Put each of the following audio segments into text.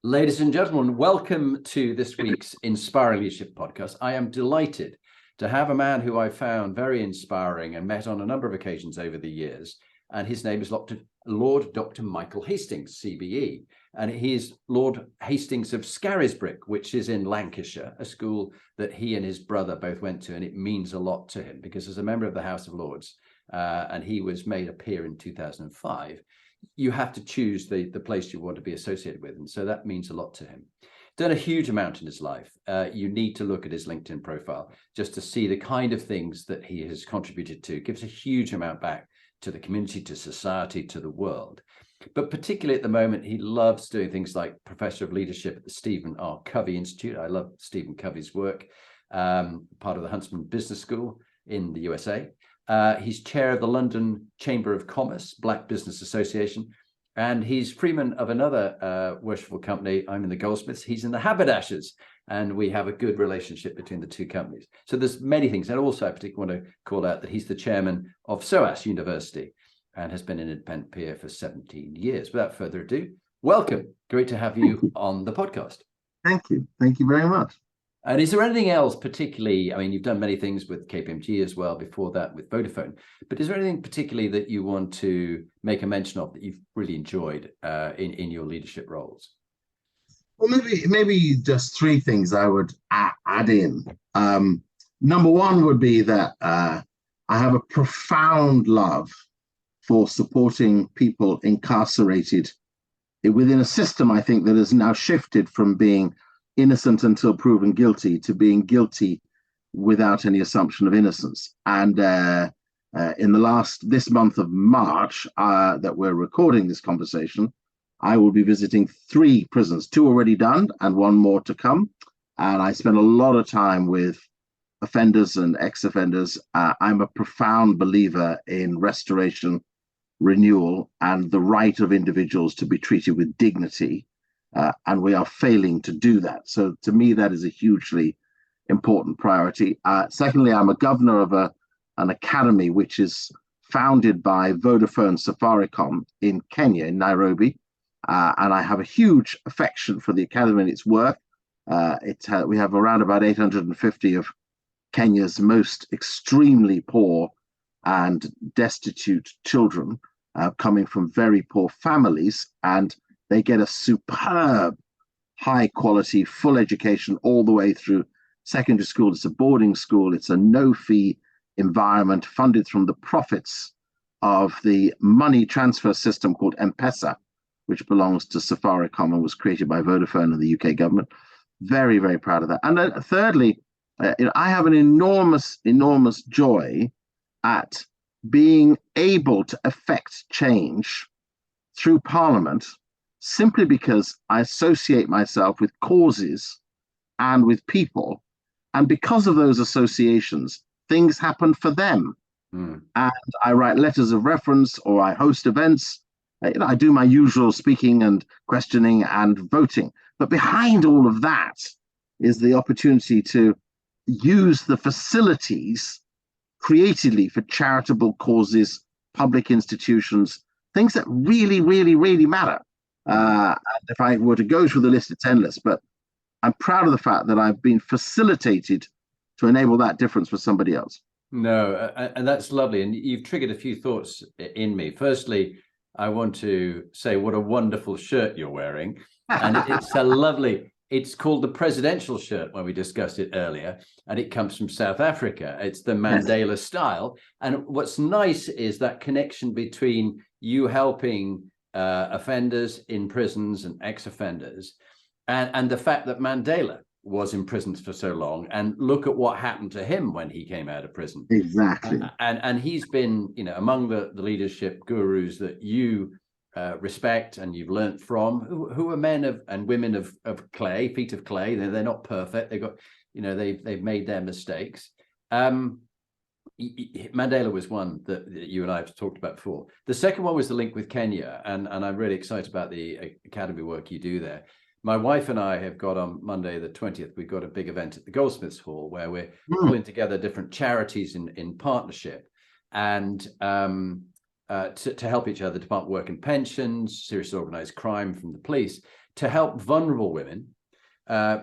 Ladies and gentlemen, welcome to this week's Inspiring Leadership podcast. I am delighted to have a man who I found very inspiring and met on a number of occasions over the years. And his name is Lord Dr. Michael Hastings, CBE. And he is Lord Hastings of Scarisbrick, which is in Lancashire, a school that he and his brother both went to. And it means a lot to him because as a member of the House of Lords, and he was made a peer in 2005, you have to choose the place you want to be associated with. And so that means a lot to him. Done a huge amount in his life. You need to look at his LinkedIn profile just to see the kind of things that he has contributed to. Gives a huge amount back to the community, to society, to the world. But particularly at the moment, he loves doing things like Professor of Leadership at the Stephen R. Covey Institute. I love Stephen Covey's work, part of the Huntsman Business School in the USA. He's chair of the London Chamber of Commerce, Black Business Association, and he's freeman of another worshipful company. I'm in the Goldsmiths, he's in the Haberdashers, and we have a good relationship between the two companies. So there's many things. And also I particularly want to call out that he's the chairman of SOAS University and has been an independent peer for 17 years. Without further ado, welcome. Great to have you on the podcast. Thank you. Thank you very much. And is there anything else particularly, I mean, you've done many things with KPMG as well before that with Vodafone, but is there anything particularly that you want to make a mention of that you've really enjoyed in your leadership roles? Well, maybe just three things I would add in. Number one would be that I have a profound love for supporting people incarcerated within a system, I think, that has now shifted from being innocent until proven guilty to being guilty without any assumption of innocence. And in this month of March that we're recording this conversation, I will be visiting 3 prisons, 2 already done and 1 more to come. And I spend a lot of time with offenders and ex-offenders. I'm a profound believer in restoration, renewal, and the right of individuals to be treated with dignity. And we are failing to do that. So to me, that is a hugely important priority. Secondly, I'm a governor of an academy which is founded by Vodafone Safaricom in Kenya, in Nairobi. And I have a huge affection for the academy and its work. We have around about 850 of Kenya's most extremely poor and destitute children coming from very poor families. And they get a superb, high quality, full education all the way through secondary school. It's a boarding school. It's a no-fee environment funded from the profits of the money transfer system called M-Pesa, which belongs to Safaricom and was created by Vodafone and the UK government. Very, very proud of that. And then thirdly, I have an enormous joy at being able to effect change through Parliament, simply because I associate myself with causes and with people. And because of those associations, things happen for them. And I write letters of reference or I host events. I do my usual speaking and questioning and voting. But behind all of that is the opportunity to use the facilities creatively for charitable causes, public institutions, things that really, really, really matter. And if I were to go through the list, it's endless, but I'm proud of the fact that I've been facilitated to enable that difference for somebody else. No, and that's lovely. And you've triggered a few thoughts in me. Firstly, I want to say what a wonderful shirt you're wearing. And it's a lovely, it's called the presidential shirt when we discussed it earlier, and it comes from South Africa. It's the Mandela style. And what's nice is that connection between you helping offenders in prisons and ex-offenders, and the fact that Mandela was imprisoned for so long, and look at what happened to him when he came out of prison. Exactly. And he's been, among the leadership gurus that you respect and you've learned from, who are men and women of clay, feet of clay. They're not perfect. They've got, they've made their mistakes. Mandela was one that you and I have talked about before. The second one was the link with Kenya, and I'm really excited about the academy work you do there. My wife and I have got on Monday the 20th, we've got a big event at the Goldsmiths Hall where we're pulling together different charities in partnership and to help each other, Department of Work and Pensions, serious organised crime from the police, to help vulnerable women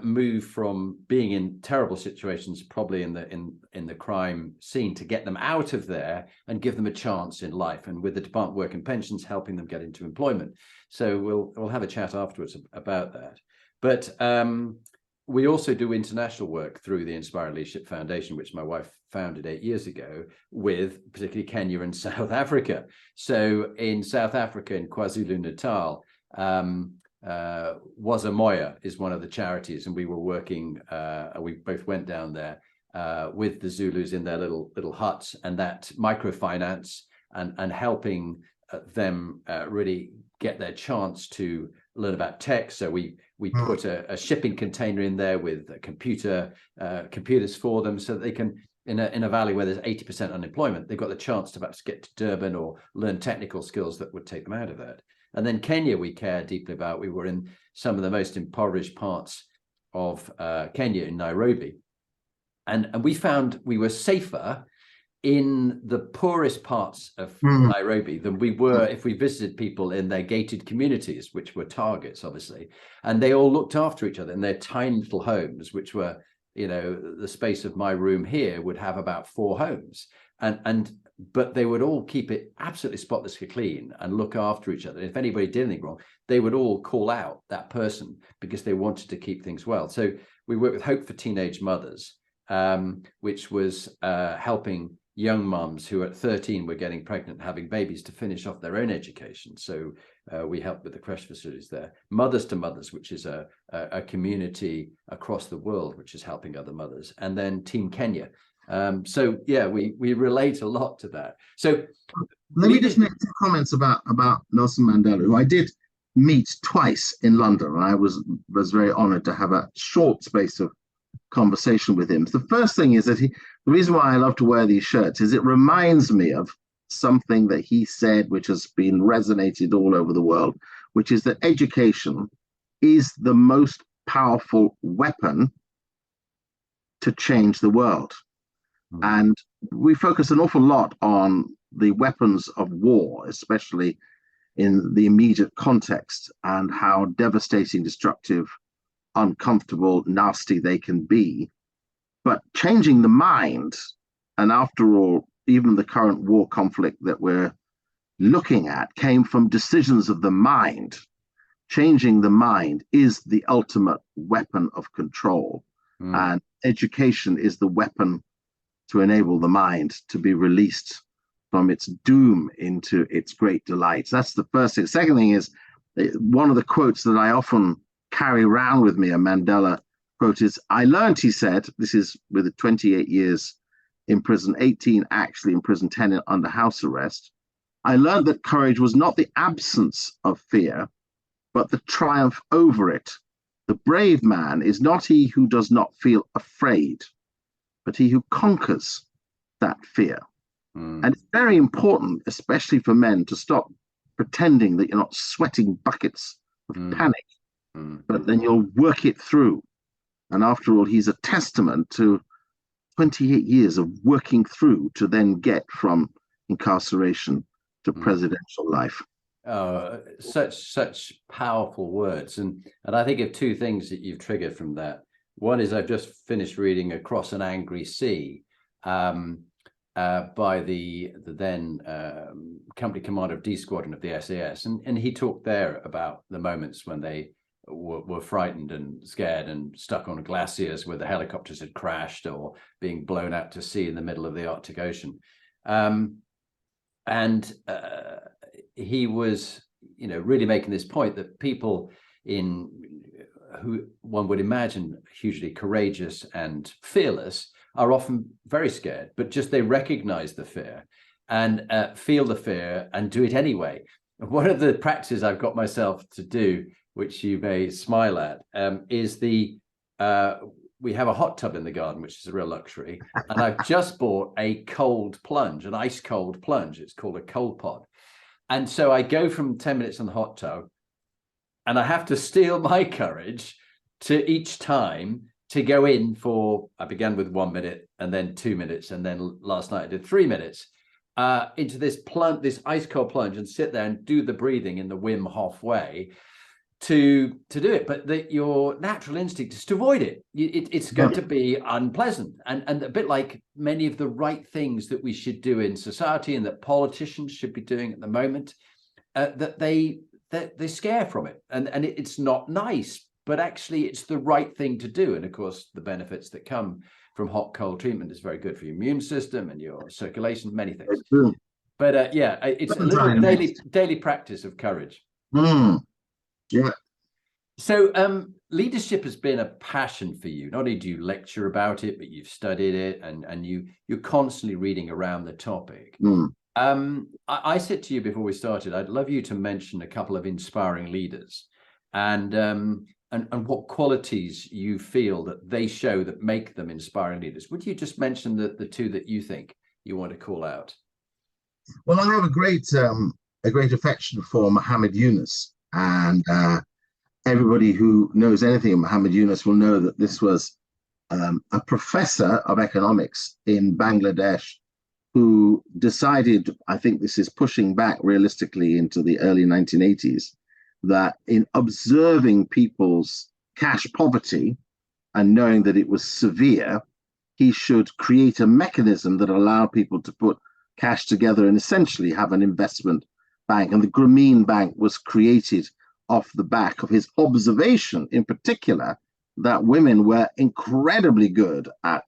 move from being in terrible situations, probably in the crime scene, to get them out of there and give them a chance in life. And with the Department of Work and Pensions helping them get into employment. So we'll have a chat afterwards about that. But we also do international work through the Inspiring Leadership Foundation, which my wife founded 8 years ago, with particularly Kenya and South Africa. So in South Africa, in KwaZulu-Natal, Wazamoya is one of the charities, and we were working, we both went down there with the Zulus in their little huts, and that microfinance and helping them really get their chance to learn about tech. So we put a shipping container in there with a computers for them, so that they can, in a valley where there's 80% unemployment, they've got the chance to perhaps get to Durban or learn technical skills that would take them out of that. And then Kenya, we care deeply about. We were in some of the most impoverished parts of Kenya, in Nairobi. And we found we were safer in the poorest parts of Nairobi than we were if we visited people in their gated communities, which were targets, obviously. And they all looked after each other in their tiny little homes, which were, you know, the space of my room here would have about 4 homes. But they would all keep it absolutely spotlessly clean and look after each other. If anybody did anything wrong, they would all call out that person because they wanted to keep things well. So we worked with Hope for Teenage Mothers, which was helping young mums who at 13 were getting pregnant and having babies to finish off their own education. So we helped with the creche facilities there. Mothers to Mothers, which is a community across the world, which is helping other mothers. And then Team Kenya. So yeah, we relate a lot to that. So let me just make 2 comments about Nelson Mandela, who I did meet twice in London, and I was very honored to have a short space of conversation with him. The first thing is that the reason why I love to wear these shirts is it reminds me of something that he said, which has been resonated all over the world, which is that education is the most powerful weapon to change the world. And we focus an awful lot on the weapons of war, especially in the immediate context, and how devastating, destructive, uncomfortable, nasty they can be. But changing the mind, and after all, even the current war conflict that we're looking at came from decisions of the mind. Changing the mind is the ultimate weapon of control. And education is the weapon to enable the mind to be released from its doom into its great delights. That's the first thing. Second thing is, one of the quotes that I often carry around with me, a Mandela quote, is, I learned, he said, this is with 28 years in prison, 18 actually in prison, 10 under house arrest. I learned that courage was not the absence of fear, but the triumph over it. The brave man is not he who does not feel afraid, but he who conquers that fear. And it's very important, especially for men, to stop pretending that you're not sweating buckets of panic, but then you'll work it through. And after all, he's a testament to 28 years of working through to then get from incarceration to presidential life. Such powerful words. And I think of 2 things that you've triggered from that. One is I've just finished reading Across an Angry Sea by the then company commander of D Squadron of the SAS. And he talked there about the moments when they were frightened and scared and stuck on glaciers where the helicopters had crashed, or being blown out to sea in the middle of the Arctic Ocean. He was, really making this point that people who one would imagine hugely courageous and fearless are often very scared, but just they recognize the fear and feel the fear and do it anyway. One of the practices I've got myself to do, which you may smile at, is we have a hot tub in the garden, which is a real luxury. And I've just bought a cold plunge, an ice cold plunge. It's called a cold pod. And so I go from 10 minutes in the hot tub, and I have to steel my courage to each time to go in for, I began with 1 minute and then 2 minutes. And then last night I did 3 minutes into this ice cold plunge, and sit there and do the breathing in the Wim Hof way to do it, but your natural instinct is to avoid it. It's going to be unpleasant, and a bit like many of the right things that we should do in society and that politicians should be doing at the moment, that they scare from it, and it's not nice, but actually it's the right thing to do. And of course, the benefits that come from hot cold treatment is very good for your immune system and your circulation, many things. But it's a little daily practice of courage. Yeah. So leadership has been a passion for you. Not only do you lecture about it, but you've studied it, and you're constantly reading around the topic. I said to you before we started, I'd love you to mention a couple of inspiring leaders and what qualities you feel that they show that make them inspiring leaders. Would you just mention the two that you think you want to call out? Well, I have a great affection for Muhammad Yunus, and everybody who knows anything of Muhammad Yunus will know that this was a professor of economics in Bangladesh who decided, I think this is pushing back realistically into the early 1980s, that in observing people's cash poverty and knowing that it was severe, he should create a mechanism that allowed people to put cash together and essentially have an investment bank. And the Grameen Bank was created off the back of his observation, in particular, that women were incredibly good at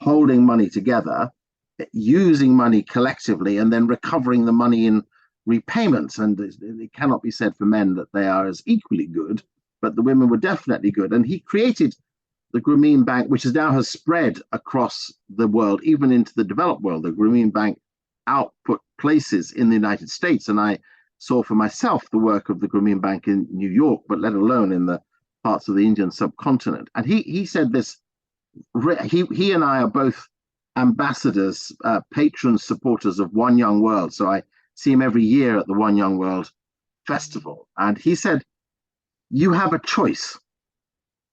holding money together, using money collectively, and then recovering the money in repayments. And it cannot be said for men that they are as equally good, but the women were definitely good. And he created the Grameen Bank, which now has spread across the world, even into the developed world. The Grameen Bank output places in the United States, and I saw for myself the work of the Grameen Bank in New York, but let alone in the parts of the Indian subcontinent. And he said this, he and I are both ambassadors, patrons, supporters of One Young World. So I see him every year at the One Young World Festival. And he said, you have a choice.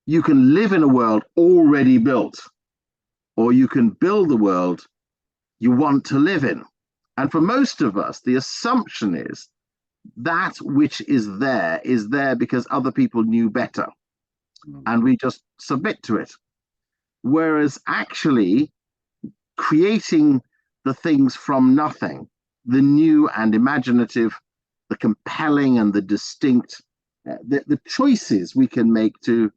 You can live in a world already built, or you can build the world you want to live in. And for most of us, the assumption is that which is there because other people knew better. And we just submit to it. Whereas actually creating the things from nothing, the new and imaginative, the compelling and the distinct, the choices we can make to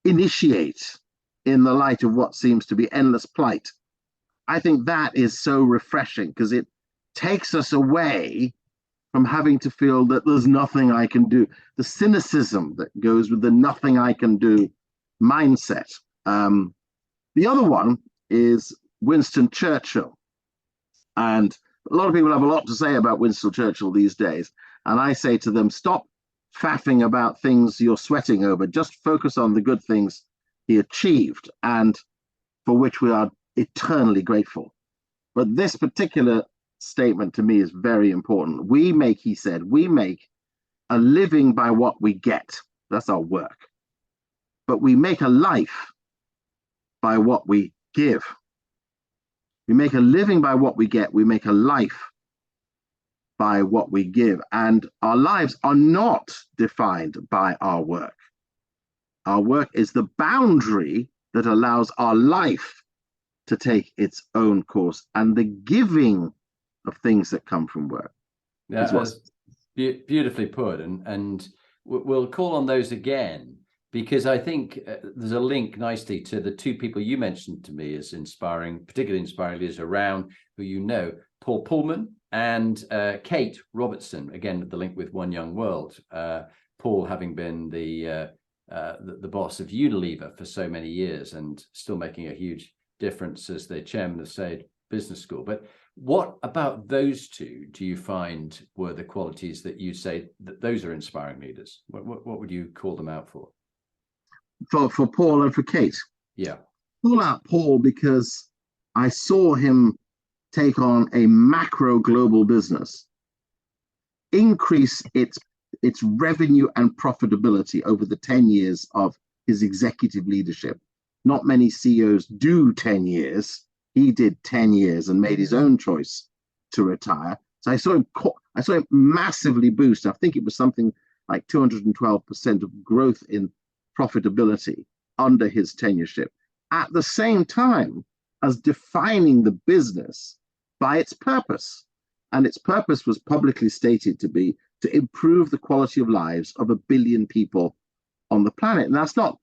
initiate in the light of what seems to be endless plight, I think that is so refreshing, because it takes us away from having to feel that there's nothing I can do. The cynicism that goes with the nothing I can do mindset. The other one is Winston Churchill. And a lot of people have a lot to say about Winston Churchill these days. And I say to them, stop faffing about things you're sweating over. Just focus on the good things he achieved and for which we are eternally grateful. But this particular statement to me is very important. He said, we make a living by what we get. That's our work. But we make a life by what we give. We make a living by what we get. We make a life by what we give. And our lives are not defined by our work. Our work is the boundary that allows our life to take its own course, and the giving of things that come from work. Yeah, that's beautifully put. And we'll call on those again, because I think there's a link nicely to the two people you mentioned to me as inspiring, particularly inspiring leaders around, who you know, Paul Pullman and Kate Robertson, again, the link with One Young World. Paul having been the boss of Unilever for so many years and still making a huge difference as the chairman of Said Business School. But what about those two do you find were the qualities that you say that those are inspiring leaders? What would you call them out for? For Paul and for Kate? Yeah. Call out Paul because I saw him take on a macro global business, increase its revenue and profitability over the 10 years of his executive leadership. Not many CEOs do 10 years. He did 10 years and made his own choice to retire. So I saw him massively boost. I think it was something like 212% of growth in profitability under his tenureship, at the same time as defining the business by its purpose. And its purpose was publicly stated to be to improve the quality of lives of 1 billion people on the planet. And that's not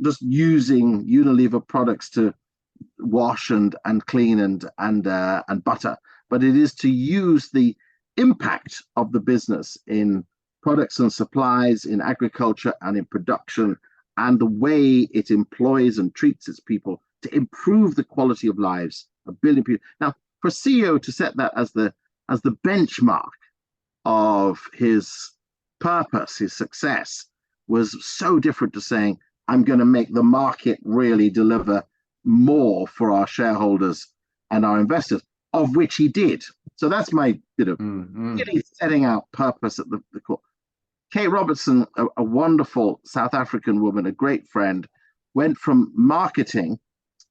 just using Unilever products to wash and clean and butter, but it is to use the impact of the business in products and supplies, in agriculture and in production, and the way it employs and treats its people to improve the quality of lives of 1 billion people. Now, for a CEO to set that as the benchmark of his purpose, his success, was so different to saying, I'm going to make the market really deliver more for our shareholders and our investors, of which he did. So that's my, really setting out purpose at the core. Kate Robertson, a wonderful South African woman, a great friend, went from marketing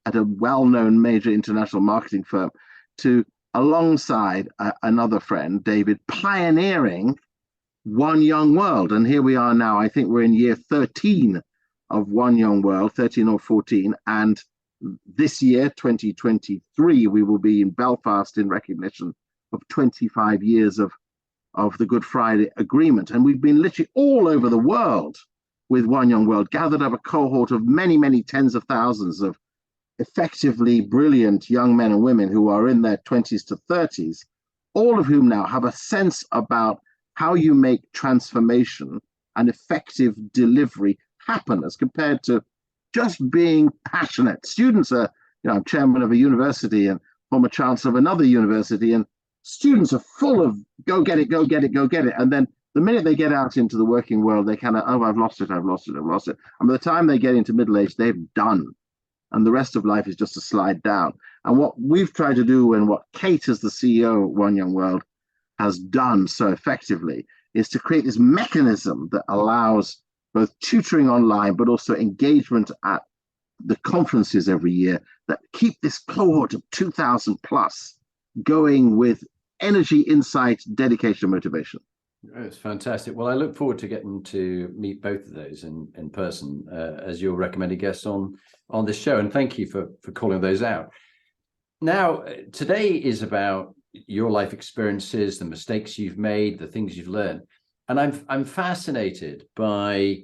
at a well-known major international marketing firm to, alongside another friend, David, pioneering One Young World. And here we are now, I think we're in year 13 of One Young World, 13 or 14. And this year, 2023, we will be in Belfast in recognition of 25 years of the Good Friday Agreement. And we've been literally all over the world with One Young World, gathered up a cohort of many, many tens of thousands of effectively brilliant young men and women who are in their 20s to 30s, all of whom now have a sense about how you make transformation and effective delivery happen, as compared to just being passionate. Students are, I'm chairman of a university and former chancellor of another university, and students are full of go get it, go get it, go get it. And then the minute they get out into the working world, they kind of, oh, I've lost it. And by the time they get into middle age, they've done. And the rest of life is just a slide down. And what we've tried to do, and what Kate, as the CEO of One Young World, has done so effectively, is to create this mechanism that allows both tutoring online, but also engagement at the conferences every year that keep this cohort of 2,000 plus going with energy, insight, dedication, motivation. It's fantastic. Well, I look forward to getting to meet both of those in person as your recommended guests on this show. And thank you for calling those out. Now, today is about your life experiences, the mistakes you've made, the things you've learned. And I'm fascinated by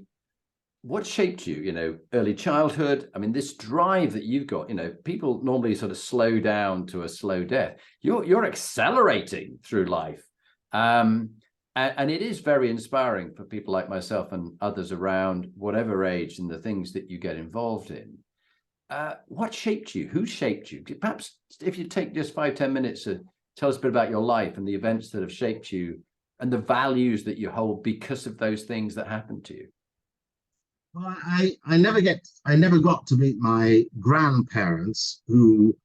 what shaped you, early childhood. I mean, this drive that you've got, people normally sort of slow down to a slow death. You're accelerating through life. And it is very inspiring for people like myself and others around whatever age and the things that you get involved in. What shaped you? Who shaped you? Perhaps if you take just 5-10 minutes to tell us a bit about your life and the events that have shaped you and the values that you hold because of those things that happened to you. Well, I never got to meet my grandparents, who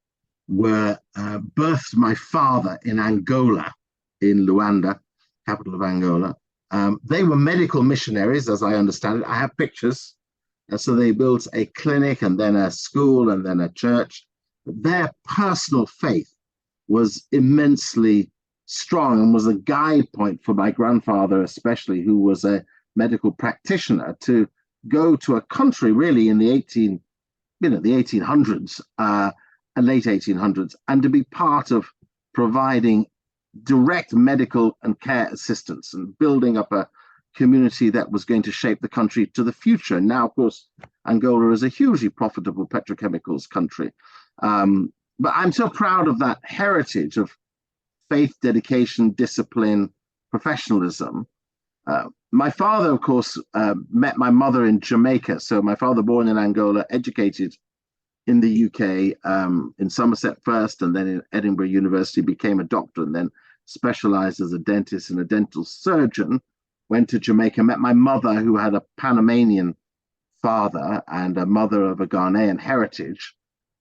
were birthed my father in Angola, in Luanda, capital of Angola. They were medical missionaries, as I understand it. I have pictures. So they built a clinic and then a school and then a church. Their personal faith was immensely strong and was a guide point for my grandfather, especially, who was a medical practitioner, to go to a country really in the 1800s and late 1800s, and to be part of providing direct medical and care assistance and building up a community that was going to shape the country to the future. Now, of course, Angola is a hugely profitable petrochemicals country. But I'm so proud of that heritage of faith, dedication, discipline, professionalism. My father, of course, met my mother in Jamaica. So my father, born in Angola, educated in the UK, in Somerset first, and then in Edinburgh University, became a doctor, and then specialized as a dentist and a dental surgeon. Went to Jamaica, met my mother, who had a Panamanian father and a mother of a Ghanaian heritage.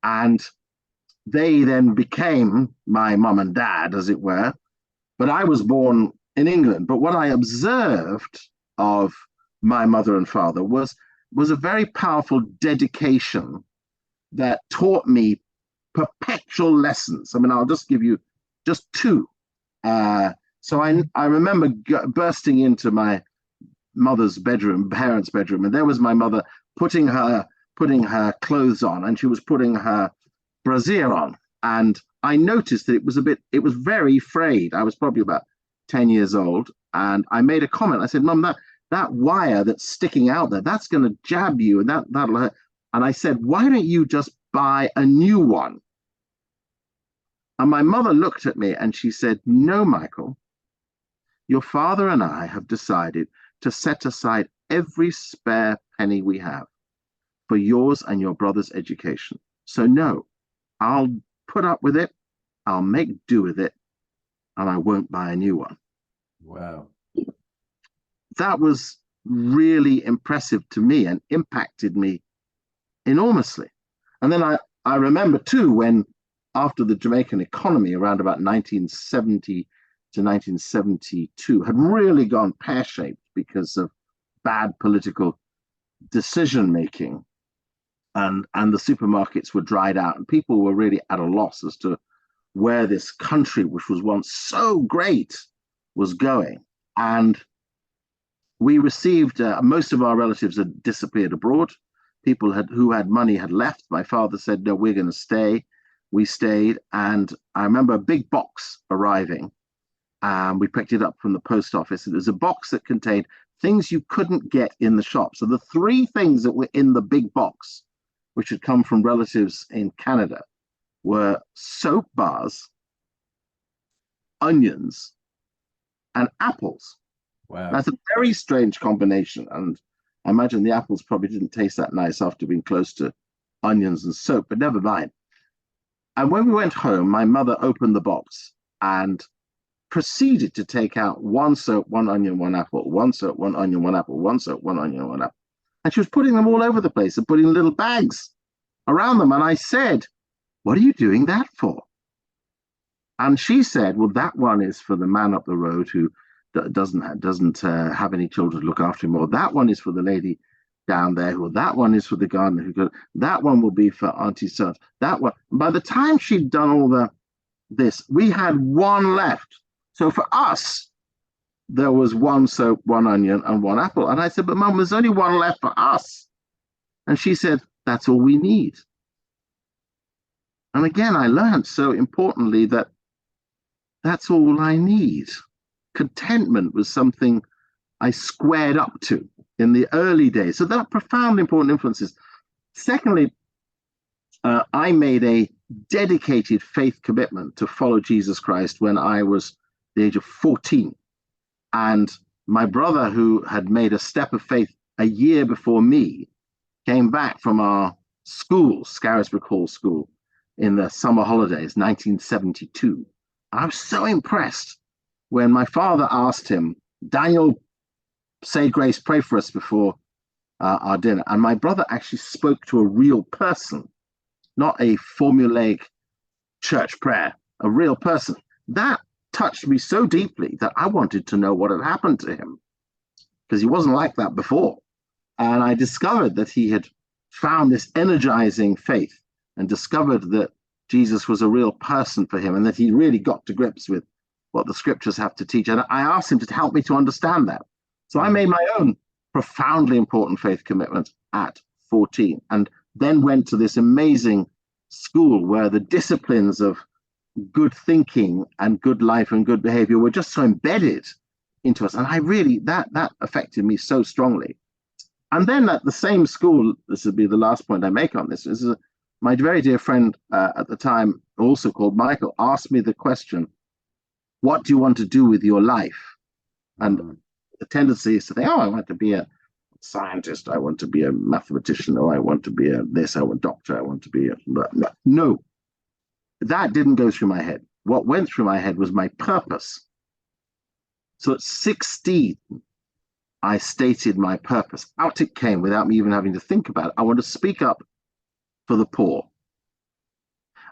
And they then became my mum and dad, as it were. But I was born in England. But what I observed of my mother and father was a very powerful dedication that taught me perpetual lessons. I mean, I'll just give you just two. So I remember bursting into my mother's bedroom, parents' bedroom, and there was my mother putting her clothes on, and she was putting her brassiere on. And I noticed that it was very frayed. I was probably about 10 years old. And I made a comment. I said, Mum, that wire that's sticking out there, that's going to jab you, and that'll hurt. And I said, why don't you just buy a new one? And my mother looked at me and she said, no, Michael, your father and I have decided to set aside every spare penny we have for yours and your brother's education. So no, I'll put up with it, I'll make do with it, and I won't buy a new one. Wow. That was really impressive to me and impacted me enormously. And then I remember too, when after the Jamaican economy around about 1970 to 1972 had really gone pear-shaped because of bad political decision-making, and the supermarkets were dried out, and people were really at a loss as to where this country, which was once so great, was going. And we received, most of our relatives had disappeared abroad. People who had money had left. My father said, no, we're going to stay. We stayed. And I remember a big box arriving, and we picked it up from the post office. It was a box that contained things you couldn't get in the shop. So the three things that were in the big box, which had come from relatives in Canada, were soap bars, onions, and apples. Wow. That's a very strange combination. And I imagine the apples probably didn't taste that nice after being close to onions and soap, but never mind. And when we went home, my mother opened the box and proceeded to take out one soap, one onion, one apple, one soap, one onion, one apple, one soap, one onion, one apple. And she was putting them all over the place and putting little bags around them. And I said, what are you doing that for? And she said, well, that one is for the man up the road who doesn't have any children to look after him, or that one is for the lady down there, who that one is for the gardener, that one will be for Auntie Sons, that one. By the time she'd done all this, we had one left. So for us, there was one soap, one onion, and one apple. And I said, but Mum, there's only one left for us. And she said, that's all we need. And again, I learned so importantly that that's all I need. Contentment was something I squared up to in the early days. So there are profoundly important influences. Secondly, I made a dedicated faith commitment to follow Jesus Christ when I was the age of 14. And my brother, who had made a step of faith a year before me, came back from our school, Scarisbrick Hall School, in the summer holidays, 1972. I was so impressed when my father asked him, Daniel, say grace, pray for us before our dinner. And my brother actually spoke to a real person, not a formulaic church prayer, a real person. That touched me so deeply that I wanted to know what had happened to him, because he wasn't like that before. And I discovered that he had found this energizing faith and discovered that Jesus was a real person for him, and that he really got to grips with what the scriptures have to teach. And I asked him to help me to understand that. So I made my own profoundly important faith commitment at 14, and then went to this amazing school where the disciplines of good thinking and good life and good behavior were just so embedded into us. And I really, that affected me so strongly. And then at the same school, this would be the last point I make on this, is my very dear friend at the time, also called Michael, asked me the question, what do you want to do with your life? And the tendency is to think, oh, I want to be a scientist, I want to be a mathematician, or I want to be a this, I want a doctor, I want to be a... No, that didn't go through my head. What went through my head was my purpose. So at 16, I stated my purpose. Out it came without me even having to think about it. I want to speak up for the poor.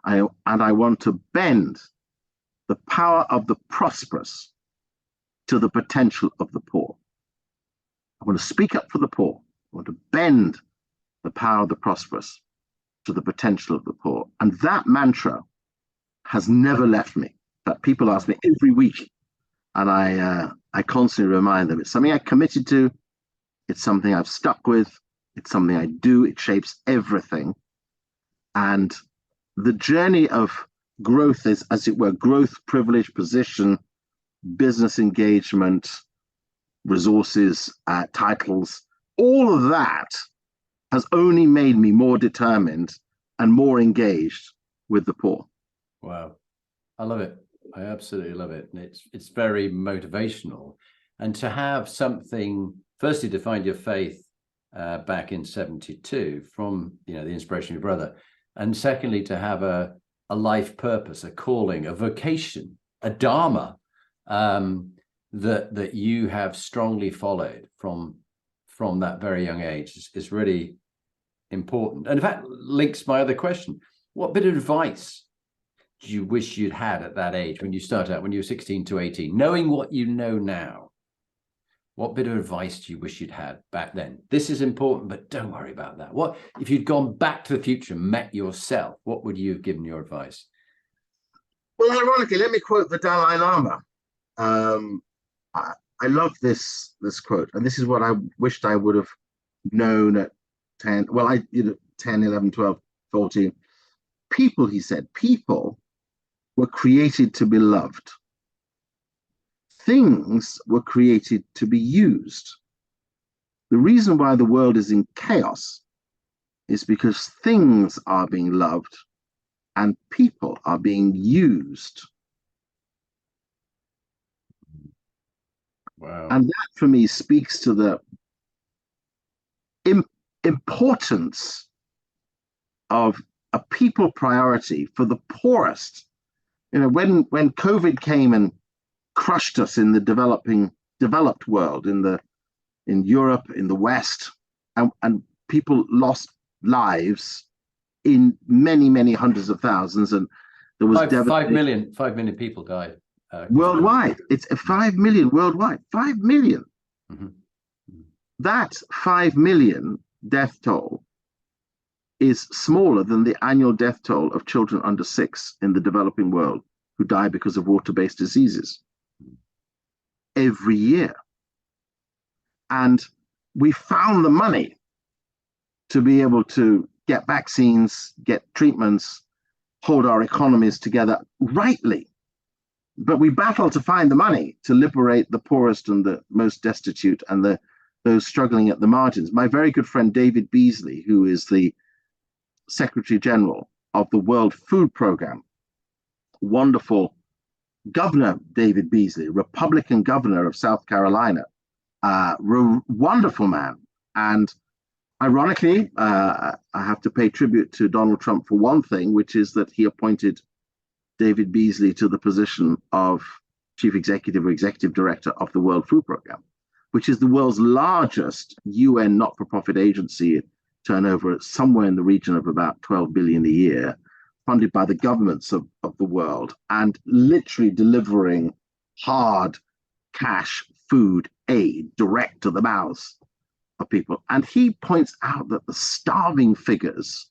And I want to bend the power of the prosperous to the potential of the poor. I want to speak up for the poor. I want to bend the power of the prosperous to the potential of the poor. And that mantra has never left me. But people ask me every week, and I constantly remind them. It's something I committed to. It's something I've stuck with. It's something I do. It shapes everything. And the journey of growth is, as it were, growth, privilege, position, business engagement, resources, titles, all of that has only made me more determined and more engaged with the poor. Wow. I love it. I absolutely love it. And it's very motivational. And to have something, firstly, to find your faith back in 72 from, the inspiration of your brother. And secondly, to have a life purpose, a calling, a vocation, a dharma that you have strongly followed from that very young age is really important. And in fact, links my other question. What bit of advice do you wish you'd had at that age when you started out, when you were 16 to 18, knowing what you know now? What bit of advice do you wish you'd had back then? This is important, but don't worry about that. What if you'd gone back to the future and met yourself? What would you have given your advice? Well, ironically, let me quote the Dalai Lama. I love this quote, and this is what I wished I would have known at 10. Well, 10, 11, 12, 14. People, he said, people were created to be loved. Things were created to be used. The reason why the world is in chaos is because things are being loved and people are being used. Wow. And that for me speaks to the importance of a people priority for the poorest. When COVID came and crushed us in the developed world, in Europe, in the West, and people lost lives in many hundreds of thousands, and there was 5 million people died worldwide. It's 5 million worldwide. 5 million. Mm-hmm. That 5 million death toll is smaller than the annual death toll of children under 6 in the developing world who die because of water-based diseases every year. And we found the money to be able to get vaccines, get treatments, hold our economies together rightly. But we battle to find the money to liberate the poorest and the most destitute and those struggling at the margins. My very good friend David Beasley, who is the Secretary General of the World Food Programme, wonderful Governor David Beasley, Republican governor of South Carolina, wonderful man. And ironically, I have to pay tribute to Donald Trump for one thing, which is that he appointed David Beasley to the position of Chief Executive or Executive Director of the World Food Programme, which is the world's largest UN not-for-profit agency, turnover somewhere in the region of about 12 billion a year, funded by the governments of the world, and literally delivering hard cash food aid direct to the mouths of people. And he points out that the starving figures,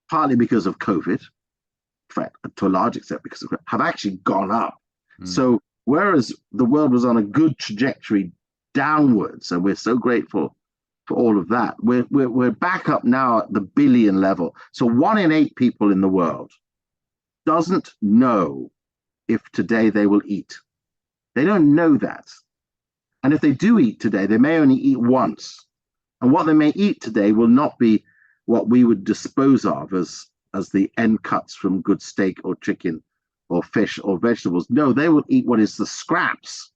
partly because of COVID, in fact, to a large extent because of COVID, have actually gone up. So whereas the world was on a good trajectory downwards, and we're so grateful for all of that, we're back up now at the billion level. So 1 in 8 people in the world doesn't know if today they will eat. They don't know that. And if they do eat today, they may only eat once. And what they may eat today will not be what we would dispose of as the end cuts from good steak or chicken or fish or vegetables. No, they will eat what is the scraps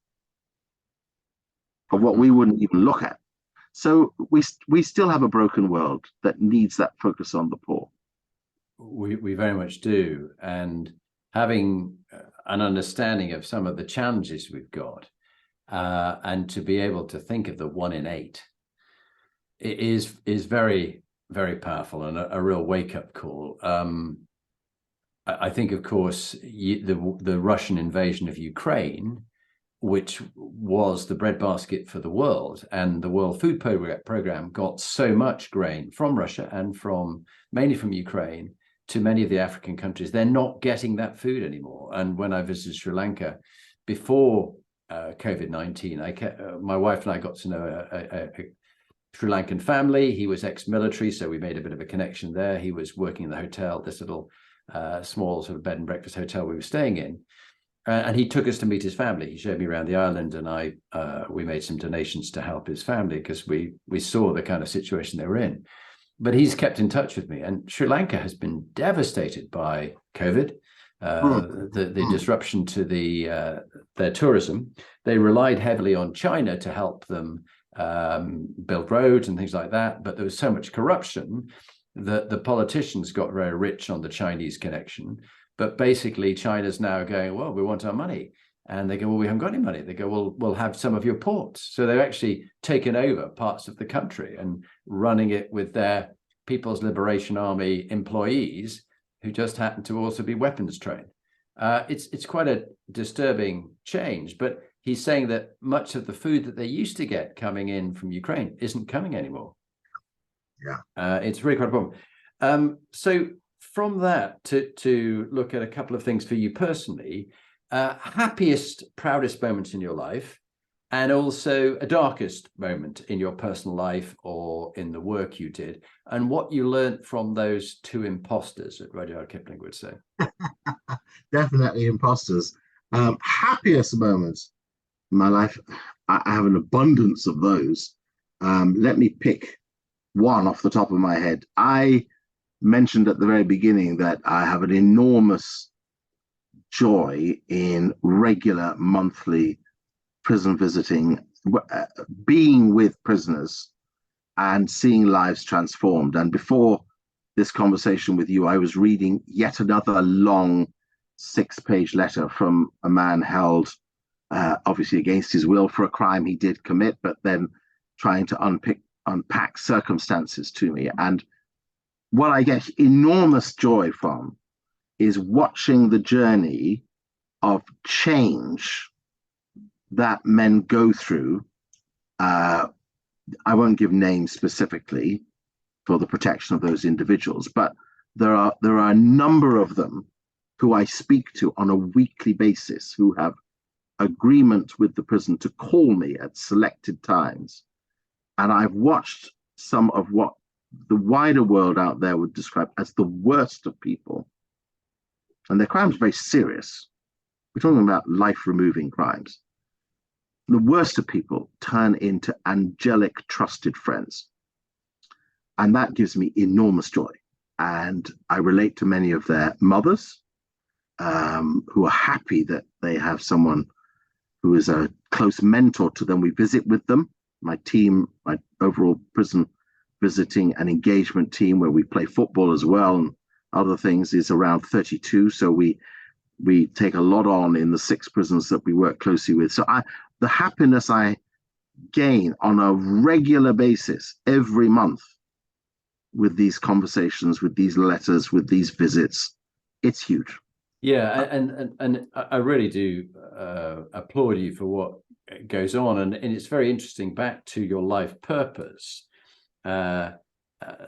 of what we wouldn't even look at. So we still have a broken world that needs that focus on the poor. We very much do. And having an understanding of some of the challenges we've got, and to be able to think of the 1 in 8, it is very, very powerful and a real wake-up call. I think, of course, the Russian invasion of Ukraine, which was the breadbasket for the world, and the World Food Programme got so much grain from Russia and mainly from Ukraine to many of the African countries. They're not getting that food anymore. And when I visited Sri Lanka, before COVID-19. My wife and I got to know a Sri Lankan family. He was ex-military, so we made a bit of a connection there. He was working in the hotel, this little small sort of bed and breakfast hotel we were staying in. And he took us to meet his family. He showed me around the island, and we made some donations to help his family because we saw the kind of situation they were in. But he's kept in touch with me. And Sri Lanka has been devastated by COVID, the disruption to their tourism. They relied heavily on China to help them build roads and things like that. But there was so much corruption that the politicians got very rich on the Chinese connection. But basically, China's now going, well, we want our money. And they go, well, we haven't got any money. They go, well, we'll have some of your ports. So they've actually taken over parts of the country and running it with their People's Liberation Army employees who just happen to also be weapons trained. It's quite a disturbing change, but he's saying that much of the food that they used to get coming in from Ukraine isn't coming anymore. Yeah, it's really quite a problem. So from that to look at a couple of things for you personally, happiest, proudest moments in your life, and also a darkest moment in your personal life or in the work you did, and what you learned from those two imposters, as Rudyard Kipling would say. definitely imposters. Happiest moments in my life, I have an abundance of those. Let me pick one off the top of my head. I mentioned at the very beginning that I have an enormous joy in regular monthly prison visiting, being with prisoners and seeing lives transformed. And before this conversation with you, I was reading yet another long 6-page letter from a man held obviously against his will for a crime he did commit, but then trying to unpack circumstances to me. And what I get enormous joy from is watching the journey of change that men go through. I won't give names specifically for the protection of those individuals, but there are a number of them who I speak to on a weekly basis who have agreement with the prison to call me at selected times. And I've watched some of what the wider world out there would describe as the worst of people. And their crimes are very serious. We're talking about life-removing crimes. The worst of people turn into angelic, trusted friends. And that gives me enormous joy. And I relate to many of their mothers who are happy that they have someone who is a close mentor to them. We visit with them. My team, my overall prison visiting and engagement team, where we play football as well and other things, is around 32. So we take a lot on in the 6 prisons that we work closely with. So the happiness I gain on a regular basis every month with these conversations, with these letters, with these visits, it's huge. Yeah, and I really do applaud you for what goes on, and it's very interesting. Back to your life purpose,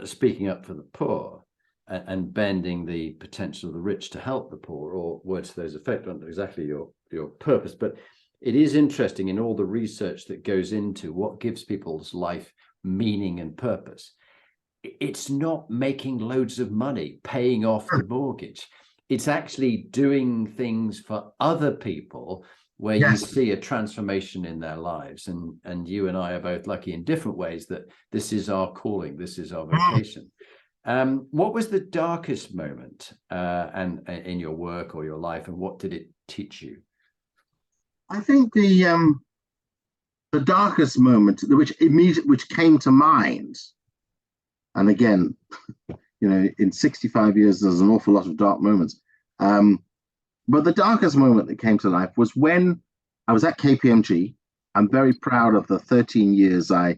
speaking up for the poor and bending the potential of the rich to help the poor, or words to those effect, not exactly your purpose, but it is interesting in all the research that goes into what gives people's life meaning and purpose. It's not making loads of money, paying off the mortgage. It's actually doing things for other people where you see a transformation in their lives. And you and I are both lucky in different ways that this is our calling, this is our vocation. What was the darkest moment and in your work or your life, and what did it teach you? I think the darkest moment, which came to mind, and again, in 65 years, there's an awful lot of dark moments. But the darkest moment that came to life was when I was at KPMG. I'm very proud of the 13 years I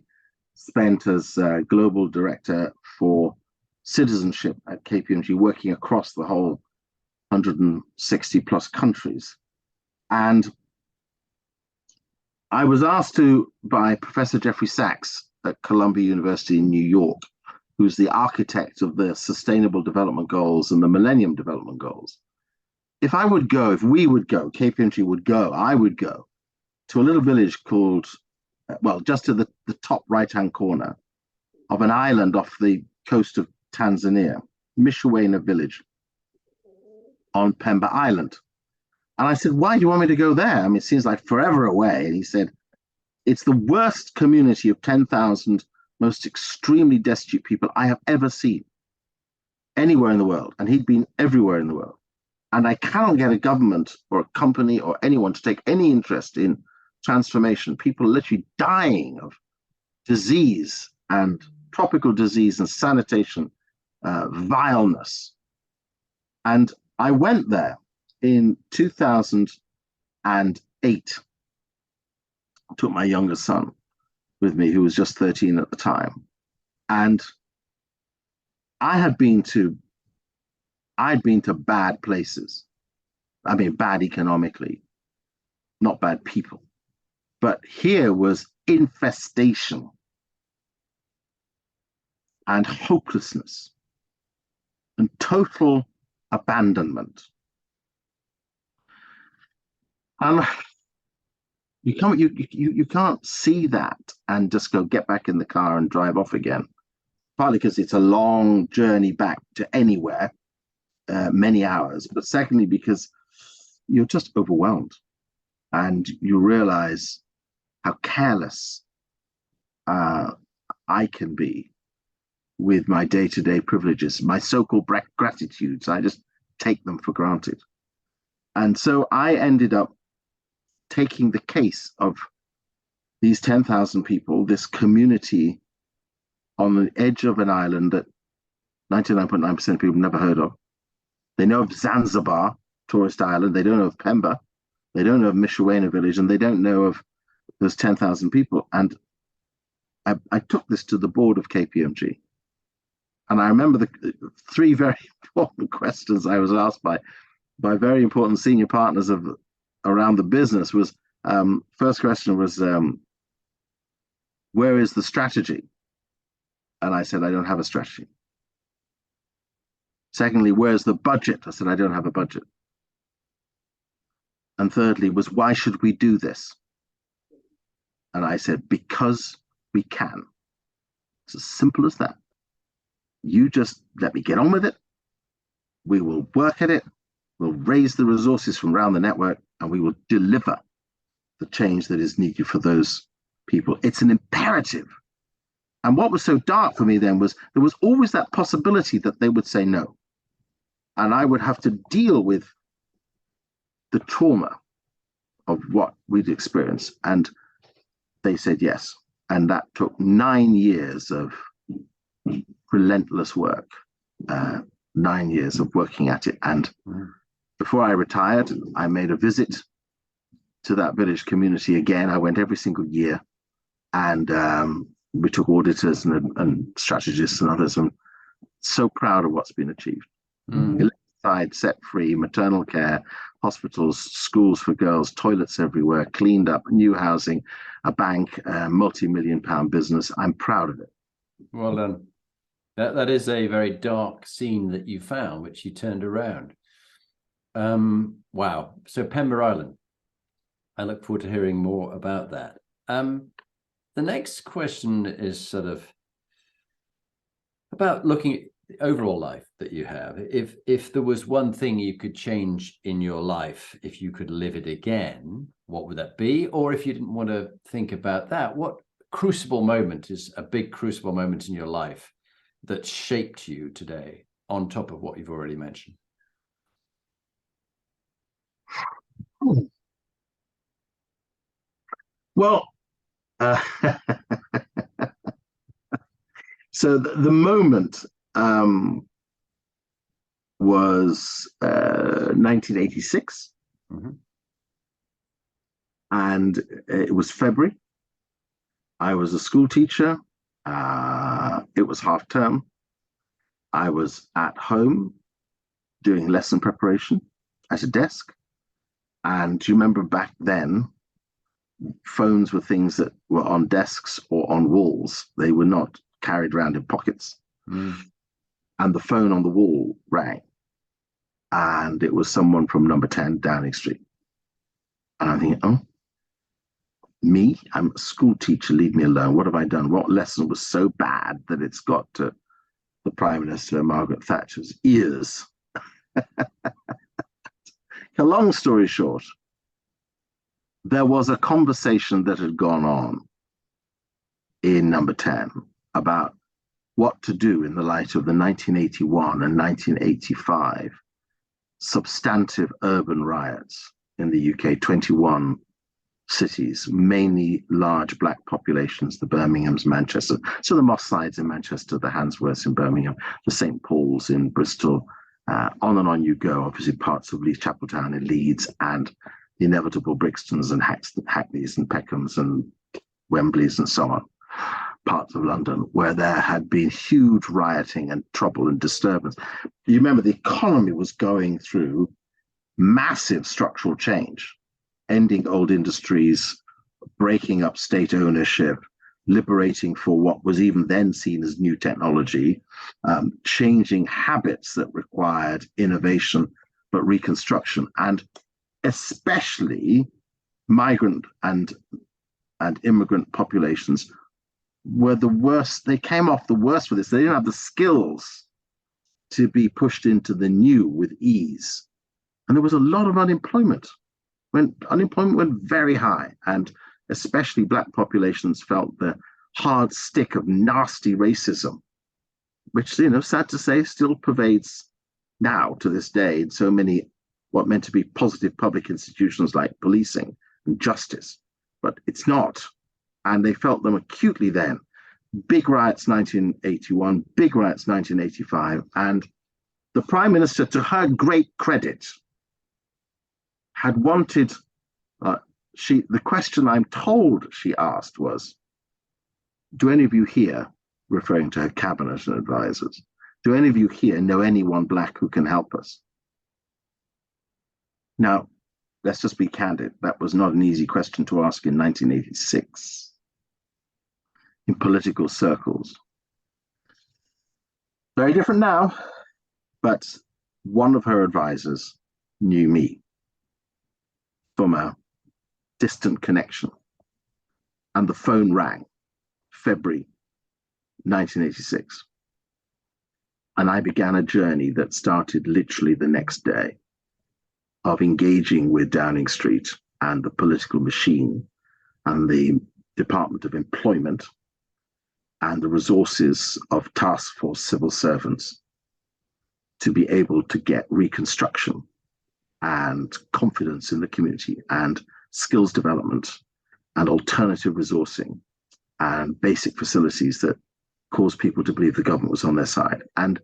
spent as global director for citizenship at KPMG, working across the whole 160 plus countries. And I was asked by Professor Jeffrey Sachs at Columbia University in New York, who's the architect of the Sustainable Development Goals and the Millennium Development Goals. If we would go, KPMG would go, I would go to a little village called, well, just to the top right-hand corner of an island off the coast of Tanzania, Mishawena village on Pemba Island. And I said, why do you want me to go there? I mean, it seems like forever away. And he said, it's the worst community of 10,000 most extremely destitute people I have ever seen anywhere in the world. And he'd been everywhere in the world. And I cannot get a government or a company or anyone to take any interest in transformation. People are literally dying of disease and tropical disease and sanitation, vileness. And I went there in 2008. I took my youngest son with me, who was just 13 at the time. And I'd been to bad places. I mean, bad economically, not bad people. But here was infestation and hopelessness and total abandonment. And you can't see that and just go get back in the car and drive off again. Partly because it's a long journey back to anywhere, many hours, but secondly because you're just overwhelmed and you realize how careless I can be with my day-to-day privileges, my so-called gratitudes. I just take them for granted. And so I ended up taking the case of these 10,000 people, this community on the edge of an island that 99.9% of people never heard of. They know of Zanzibar, tourist island. They don't know of Pemba. They don't know of Mishawena village, and they don't know of those 10,000 people. And I took this to the board of KPMG. And I remember the three very important questions I was asked by very important senior partners around the business was, first question was, where is the strategy? And I said, I don't have a strategy. Secondly, where's the budget? I said, I don't have a budget. And thirdly was, why should we do this? And I said, because we can. It's as simple as that. You just let me get on with it. We will work at it. We'll raise the resources from around the network, and we will deliver the change that is needed for those people. It's an imperative. And what was so dark for me then was there was always that possibility that they would say no. And I would have to deal with the trauma of what we'd experienced. And they said yes. And that took 9 years of relentless work, 9 years of working at it. And before I retired, I made a visit to that village community again. I went every single year, and we took auditors and strategists and others. I'm so proud of what's been achieved. Electrified, set free, maternal care, hospitals, schools for girls, toilets everywhere, cleaned up, new housing, a bank, a multi-million-pound business. I'm proud of it. Well done. That is a very dark scene that you found, which you turned around. Wow. So Pemba Island. I look forward to hearing more about that. The next question is sort of about looking at the overall life that you have. If there was one thing you could change in your life, if you could live it again, what would that be? Or if you didn't want to think about that, what crucible moment is a big crucible moment in your life that shaped you today, on top of what you've already mentioned? Well, so the moment was 1986, and it was February. I was a school teacher. It was half term. I was at home doing lesson preparation at a desk. And do you remember back then, phones were things that were on desks or on walls. They were not carried around in pockets. And the phone on the wall rang. And it was someone from number 10 Downing Street. And I'm thinking, oh, Me, I'm a school teacher, leave me alone. What have I done? What lesson was so bad that it's got to the Prime Minister, Margaret Thatcher's ears? A long story short, there was a conversation that had gone on in Number 10 about what to do in the light of the 1981 and 1985 substantive urban riots in the UK, 21 cities, mainly large black populations, the Birminghams, Manchester, so the Moss Sides in Manchester, the Handsworths in Birmingham, the St. Paul's in Bristol, on and on you go, obviously parts of Leeds Chapeltown in Leeds, and the inevitable Brixtons and Hackneys and Peckhams and Wembleys and so on, parts of London, where there had been huge rioting and trouble and disturbance. You remember the economy was going through massive structural change, ending old industries, breaking up state ownership, liberating for what was even then seen as new technology, changing habits that required innovation but reconstruction, and especially migrant and immigrant populations were the worst. They came off the worst for this. They didn't have the skills to be pushed into the new with ease. And there was a lot of unemployment. When unemployment went very high, and especially black populations felt the hard stick of nasty racism, which, sad to say, still pervades now to this day in so many what meant to be positive public institutions like policing and justice, but it's not. And they felt them acutely then. Big riots 1981, big riots 1985, and the Prime Minister, to her great credit, had wanted, the question I'm told she asked was, do any of you here, referring to her cabinet and advisors, do any of you here know anyone black who can help us? Now, let's just be candid. That was not an easy question to ask in 1986 in political circles. Very different now, but one of her advisors knew me from a distant connection, and the phone rang, February 1986. And I began a journey that started literally the next day of engaging with Downing Street and the political machine and the Department of Employment and the resources of task force civil servants to be able to get reconstruction and confidence in the community and skills development and alternative resourcing and basic facilities that caused people to believe the government was on their side. And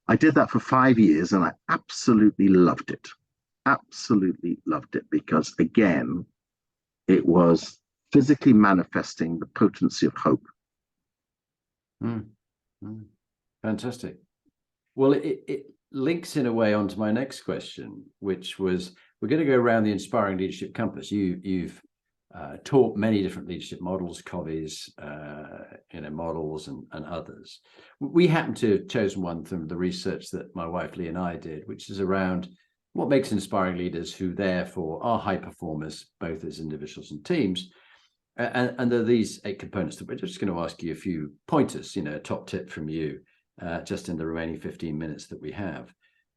I did that for 5 years, and I absolutely loved it. Absolutely loved it, because again, it was physically manifesting the potency of hope. Fantastic. Well, it links in a way onto my next question, which was, we're going to go around the Inspiring Leadership Compass. You've taught many different leadership models, Covey's models and others. We happen to have chosen one from the research that my wife Lee and I did, which is around what makes inspiring leaders who therefore are high performers, both as individuals and teams. And there are these 8 components that we're just going to ask you a few pointers, a top tip from you, just in the remaining 15 minutes that we have.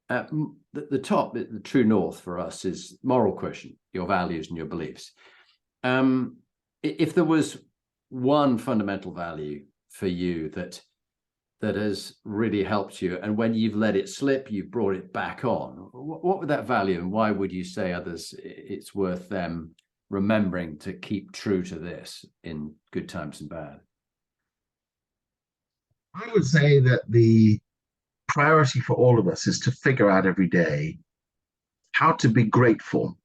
The top, the true north for us is moral quotient, your values and your beliefs. If there was one fundamental value for you that has really helped you, and when you've let it slip, you've brought it back on, what would that value, and why would you say others it's worth them remembering to keep true to this in good times and bad? I would say that the priority for all of us is to figure out every day how to be grateful.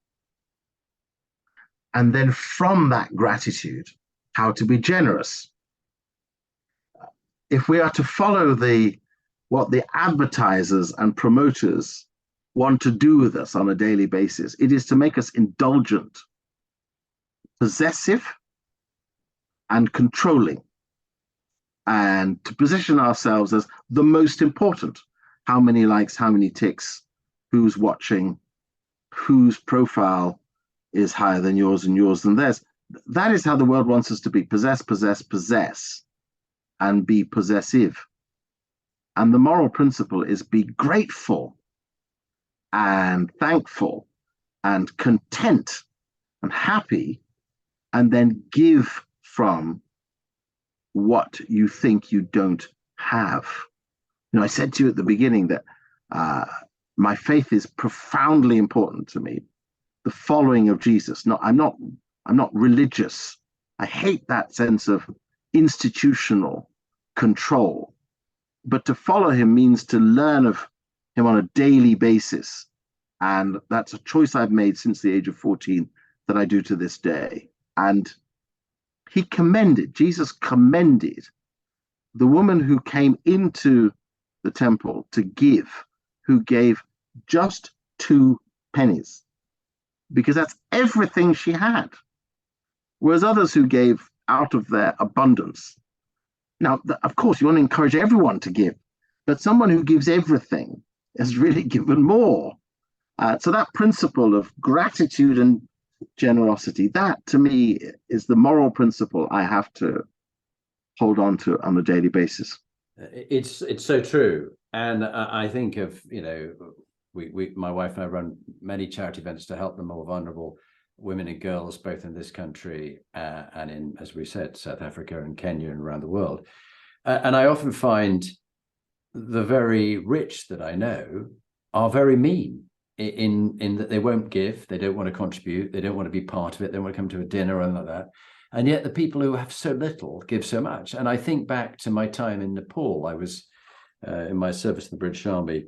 And then from that gratitude, how to be generous. If we are to follow what the advertisers and promoters want to do with us on a daily basis, it is to make us indulgent, possessive, and controlling, and to position ourselves as the most important. How many likes, how many ticks, who's watching, whose profile is higher than yours and yours than theirs. that is how the world wants us to be: possess, possess, possess, and be possessive. And the moral principle is be grateful and thankful and content and happy, and then give from what you think you don't have. I said to you at the beginning that my faith is profoundly important to me. The following of Jesus. I'm not religious. I hate that sense of institutional control. But to follow him means to learn of him on a daily basis. And that's a choice I've made since the age of 14 that I do to this day. And Jesus commended the woman who came into the temple to give, who gave just 2 pennies, because that's everything she had. Whereas others who gave out of their abundance. Now, of course, you want to encourage everyone to give, but someone who gives everything has really given more. So that principle of gratitude and generosity, that to me is the moral principle I have to hold on to on a daily basis. It's so true. And I think of, my wife and I run many charity events to help the more vulnerable women and girls, both in this country and in, as we said, South Africa and Kenya and around the world. And I often find the very rich that I know are very mean in that they won't give, they don't want to contribute, they don't want to be part of it, they want to come to a dinner or anything like that. And yet the people who have so little give so much. And I think back to my time in Nepal. I was in my service in the British Army,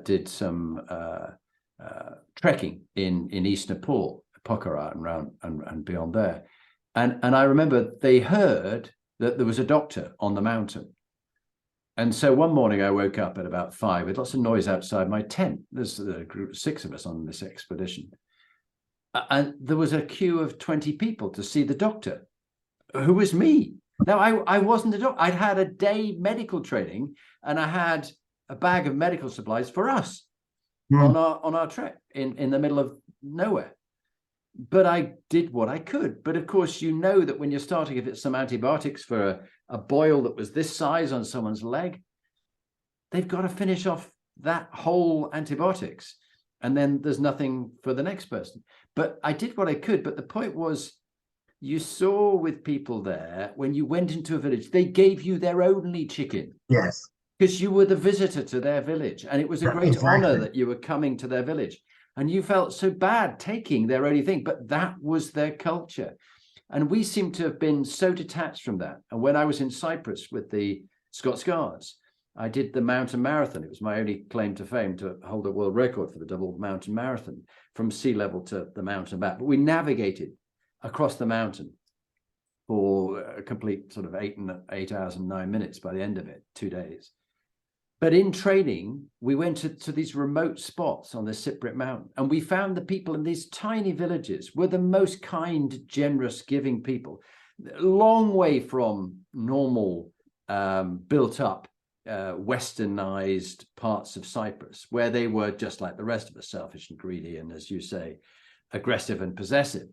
did some trekking in East Nepal, Pokhara and around and beyond there. And I remember they heard that there was a doctor on the mountain. And so one morning I woke up at about 5 with lots of noise outside my tent. There's a group, 6 of us on this expedition. And there was a queue of 20 people to see the doctor, who was me. Now, I wasn't a doctor. I'd had a day medical training, and I had a bag of medical supplies for us on our trek in the middle of nowhere. But I did what I could. But of course, you know that when you're starting, if it's some antibiotics for a boil that was this size on someone's leg, they've got to finish off that whole antibiotics. And then there's nothing for the next person. But I did what I could. But the point was, you saw with people there, when you went into a village, they gave you their only chicken. Yes. Because you were the visitor to their village. And it was a great honor that you were coming to their village. And you felt so bad taking their only thing, but that was their culture. And we seem to have been so detached from that. And when I was in Cyprus with the Scots Guards, I did the mountain marathon. It was my only claim to fame to hold a world record for the double mountain marathon from sea level to the mountain back. But we navigated across the mountain for a complete sort of 8 hours and 9 minutes by the end of it, 2 days. But in training, we went to these remote spots on the Siprit Mountain, and we found the people in these tiny villages were the most kind, generous, giving people. Long way from normal, built up, westernized parts of Cyprus, where they were just like the rest of us, selfish and greedy, and as you say, aggressive and possessive.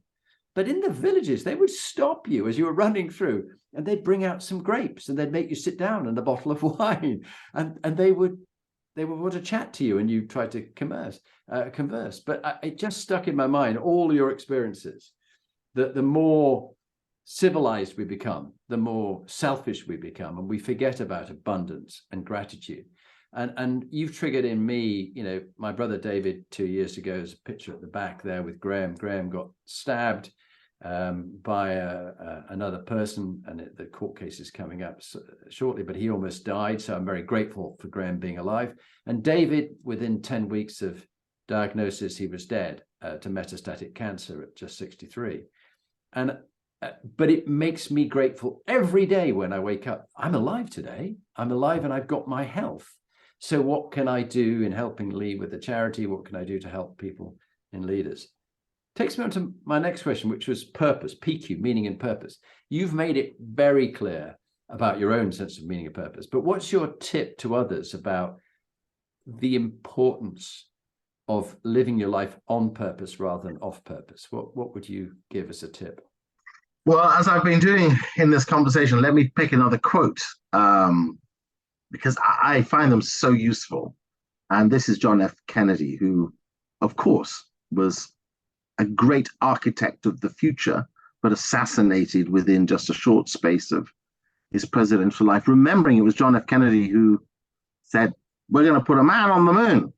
But in the villages, they would stop you as you were running through, and they'd bring out some grapes, and they'd make you sit down and a bottle of wine, and they would want to chat to you, and you tried to converse. But it just stuck in my mind, all your experiences, that the more civilized we become, the more selfish we become, and we forget about abundance and gratitude. And you've triggered in me, my brother David 2 years ago, is a picture at the back there with Graham. Graham got stabbed by another person, and the court case is coming up shortly, but he almost died. So I'm very grateful for Graham being alive. And David, within 10 weeks of diagnosis, he was dead to metastatic cancer at just 63. But it makes me grateful every day when I wake up. I'm alive today. I'm alive and I've got my health. So what can I do in helping lead with the charity? What can I do to help people in leaders? Takes me on to my next question, which was purpose, PQ, meaning and purpose. You've made it very clear about your own sense of meaning and purpose, but what's your tip to others about the importance of living your life on purpose rather than off purpose? What would you give as a tip? Well, as I've been doing in this conversation, let me pick another quote because I find them so useful. And this is John F. Kennedy, who, of course, was a great architect of the future, but assassinated within just a short space of his presidential life. Remembering it was John F. Kennedy who said, "We're going to put a man on the moon,"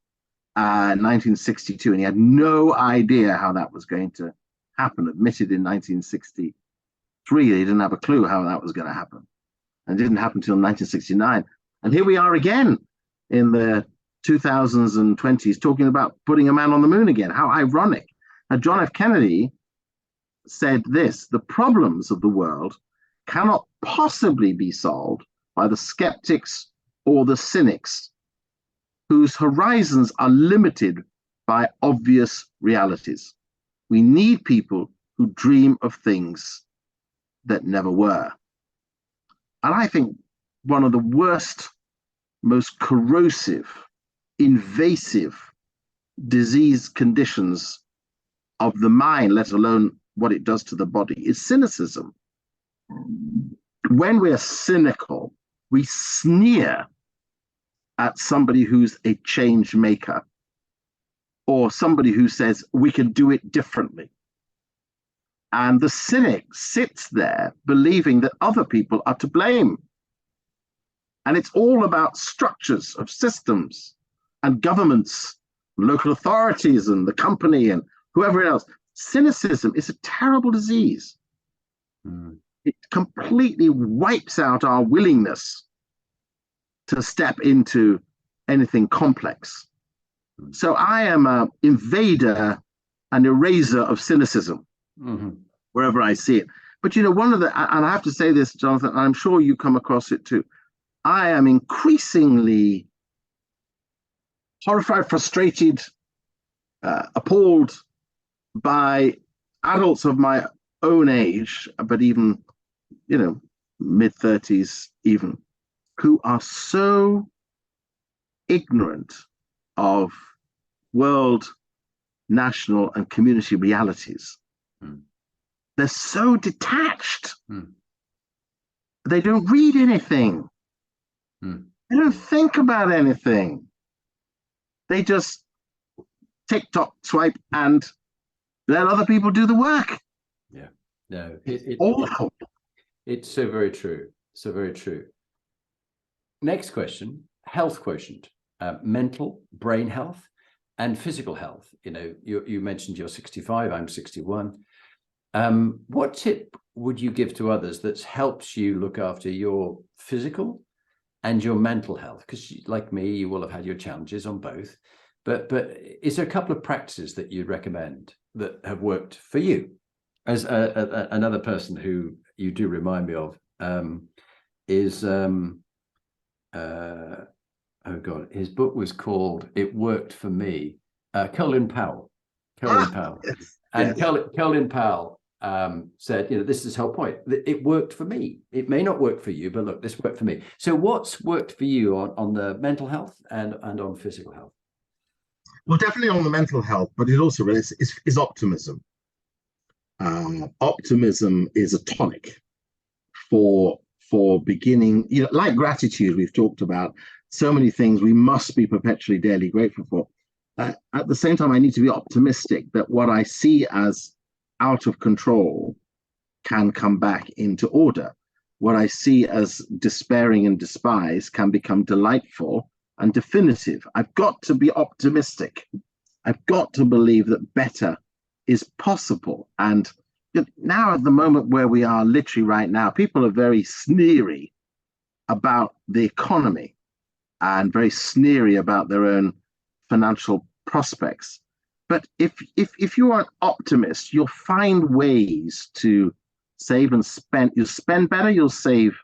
in 1962, and he had no idea how that was going to happen. Admitted in 1963, he didn't have a clue how that was going to happen, and it didn't happen until 1969. And here we are again in the 2000s and 20s talking about putting a man on the moon again. How ironic. Now, John F. Kennedy said this: "The problems of the world cannot possibly be solved by the skeptics or the cynics whose horizons are limited by obvious realities. We need people who dream of things that never were." And I think one of the worst, most corrosive, invasive disease conditions of the mind, let alone what it does to the body, is cynicism. When we're cynical, we sneer at somebody who's a change maker or somebody who says we can do it differently. And the cynic sits there believing that other people are to blame. And it's all about structures of systems and governments, local authorities and the company and whoever else. Cynicism is a terrible disease. It completely wipes out our willingness to step into anything complex. So I am an invader and eraser of cynicism wherever I see it. But you know, one of the, and I have to say this, Jonathan, and I'm sure you come across it too, I am increasingly horrified, frustrated, appalled by adults of my own age, but even, you know, mid-30s even, who are so ignorant of world, national, and community realities. They're so detached. They don't read anything. They don't think about anything. They just TikTok swipe and let other people do the work. Yeah, no, it's so very true. So very true. Next question: health quotient, mental, brain health, and physical health. You know, you mentioned you're 65. I'm 61. What tip would you give to others that helps you look after your physical and your mental health? Because like me, you will have had your challenges on both. But is there a couple of practices that you'd recommend that have worked for you? As another person who you do remind me of is oh God, his book was called "It Worked for Me." Colin Powell. Yes. And yes. Colin Powell said, you know, this is the whole point. It worked for me. It may not work for you, but look, this worked for me. So what's worked for you on the mental health and on physical health? Well, definitely on the mental health, but it also is optimism. Optimism is a tonic for beginning, you know, like gratitude. We've talked about so many things we must be perpetually daily grateful for. At the same time, I need to be optimistic that what I see as out of control can come back into order. What I see as despairing and despise can become delightful and definitive. I've got to be optimistic. I've got to believe that better is possible. And now at the moment where we are literally right now, people are very sneery about the economy and very sneery about their own financial prospects. But if you are an optimist, you'll find ways to save and spend. You'll spend better, you'll save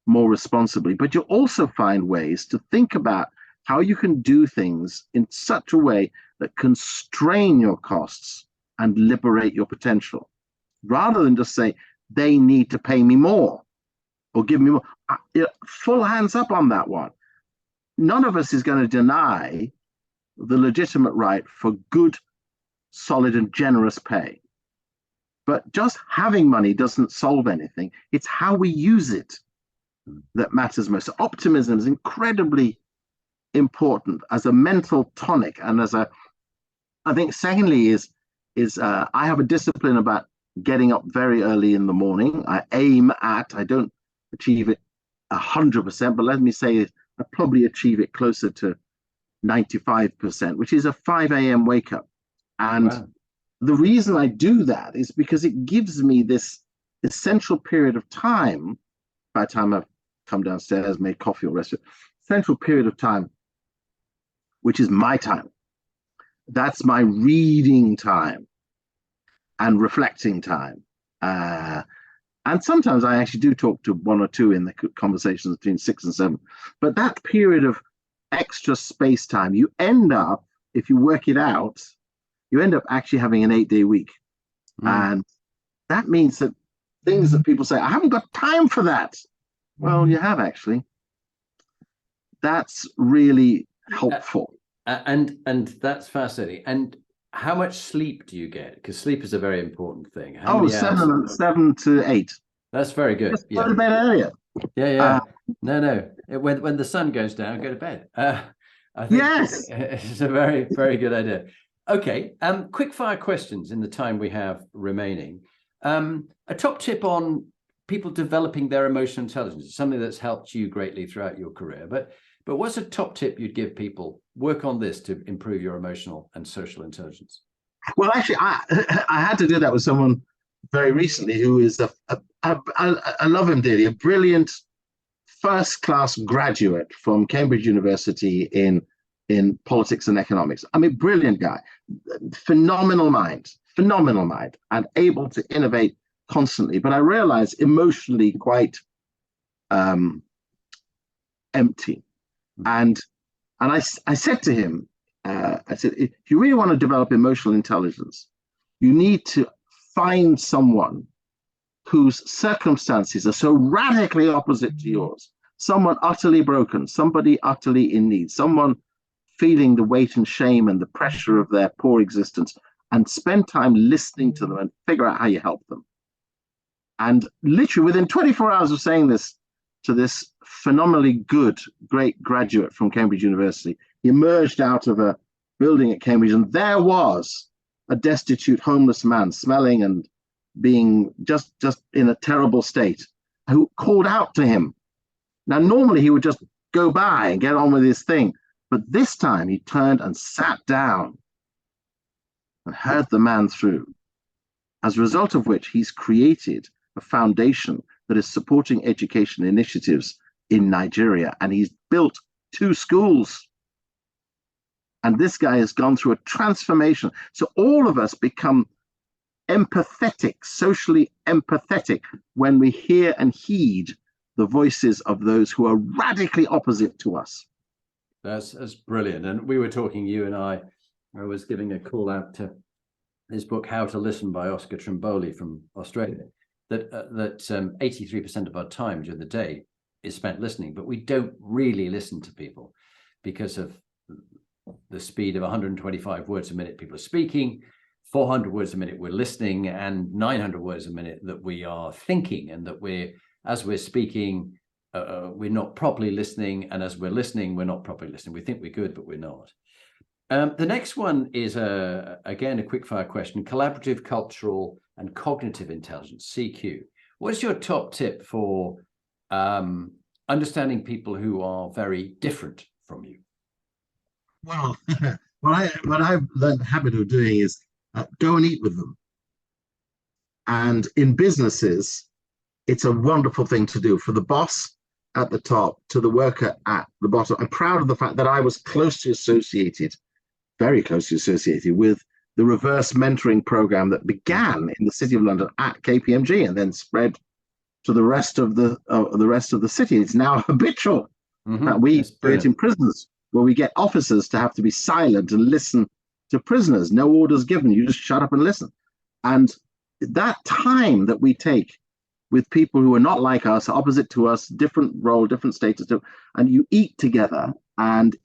more responsibly, but you'll also find ways to think about how you can do things in such a way that constrain your costs and liberate your potential, rather than just say, they need to pay me more or give me more. Full hands up on that one. None of us is going to deny the legitimate right for good, solid, and generous pay. But just having money doesn't solve anything. It's how we use it that matters most. So optimism is incredibly important as a mental tonic, and I think secondly is I have a discipline about getting up very early in the morning. I don't achieve it 100%, but let me say I probably achieve it closer to 95%, which is a 5 a.m. wake up. And wow. The reason I do that is because it gives me this essential period of time, by the time I've come downstairs, made coffee or rest, essential period of time, which is my time. That's my reading time and reflecting time. And sometimes I actually do talk to one or two in the conversations between 6 and 7. But that period of extra space time, you end up, if you work it out, you end up actually having an 8-day week. And that means that things that people say, I haven't got time for that. Well, you have actually. That's really helpful. And that's fascinating. And how much sleep do you get? Because sleep is a very important thing. How many hours? 7 to 8. That's very good. Just go to bed earlier. Yeah. No. When the sun goes down, go to bed. I think yes, it's a very, very good idea. Okay. Quick fire questions in the time we have remaining. A top tip on people developing their emotional intelligence, something that's helped you greatly throughout your career. But what's a top tip you'd give people? Work on this to improve your emotional and social intelligence. Well, actually, I had to do that with someone very recently who is I love him dearly, a brilliant first-class graduate from Cambridge University in politics and economics. I mean, brilliant guy, phenomenal mind, and able to innovate constantly. But I realized emotionally quite empty. And I said to him, I said, if you really want to develop emotional intelligence, you need to find someone whose circumstances are so radically opposite to yours, someone utterly broken, somebody utterly in need, someone feeling the weight and shame and the pressure of their poor existence, and spend time listening to them and figure out how you help them. And literally within 24 hours of saying this to this phenomenally good, great graduate from Cambridge University, he emerged out of a building at Cambridge, and there was a destitute, homeless man, smelling and being just in a terrible state, who called out to him. Now, normally he would just go by and get on with his thing, but this time he turned and sat down and heard the man through, as a result of which he's created a foundation that is supporting education initiatives in Nigeria, and he's built 2 schools. And this guy has gone through a transformation. So all of us become empathetic, socially empathetic, when we hear and heed the voices of those who are radically opposite to us. That's brilliant. And we were talking, you and I was giving a call out to his book, How to Listen by Oscar Trimboli from Australia, that 83% of our time during the day is spent listening, but we don't really listen to people because of the speed of 125 words a minute people are speaking, 400 words a minute we're listening, and 900 words a minute that we are thinking, and that as we're speaking, we're not properly listening, and as we're listening, we're not properly listening. We think we're good, but we're not. The next one is, again, a quickfire question: collaborative, cultural, and cognitive intelligence, CQ. What's your top tip for understanding people who are very different from you? Well, what I've learned the habit of doing is go and eat with them. And in businesses, it's a wonderful thing to do. For the boss at the top to the worker at the bottom. I'm proud of the fact that I was very closely associated with the reverse mentoring program that began in the City of London at KPMG and then spread to the rest of the city. It's now habitual. We do it in prisons, where we get officers to have to be silent and listen to prisoners. No orders given. You just shut up and listen. And that time that we take with people who are not like us, opposite to us, different role, different status, and you eat together, and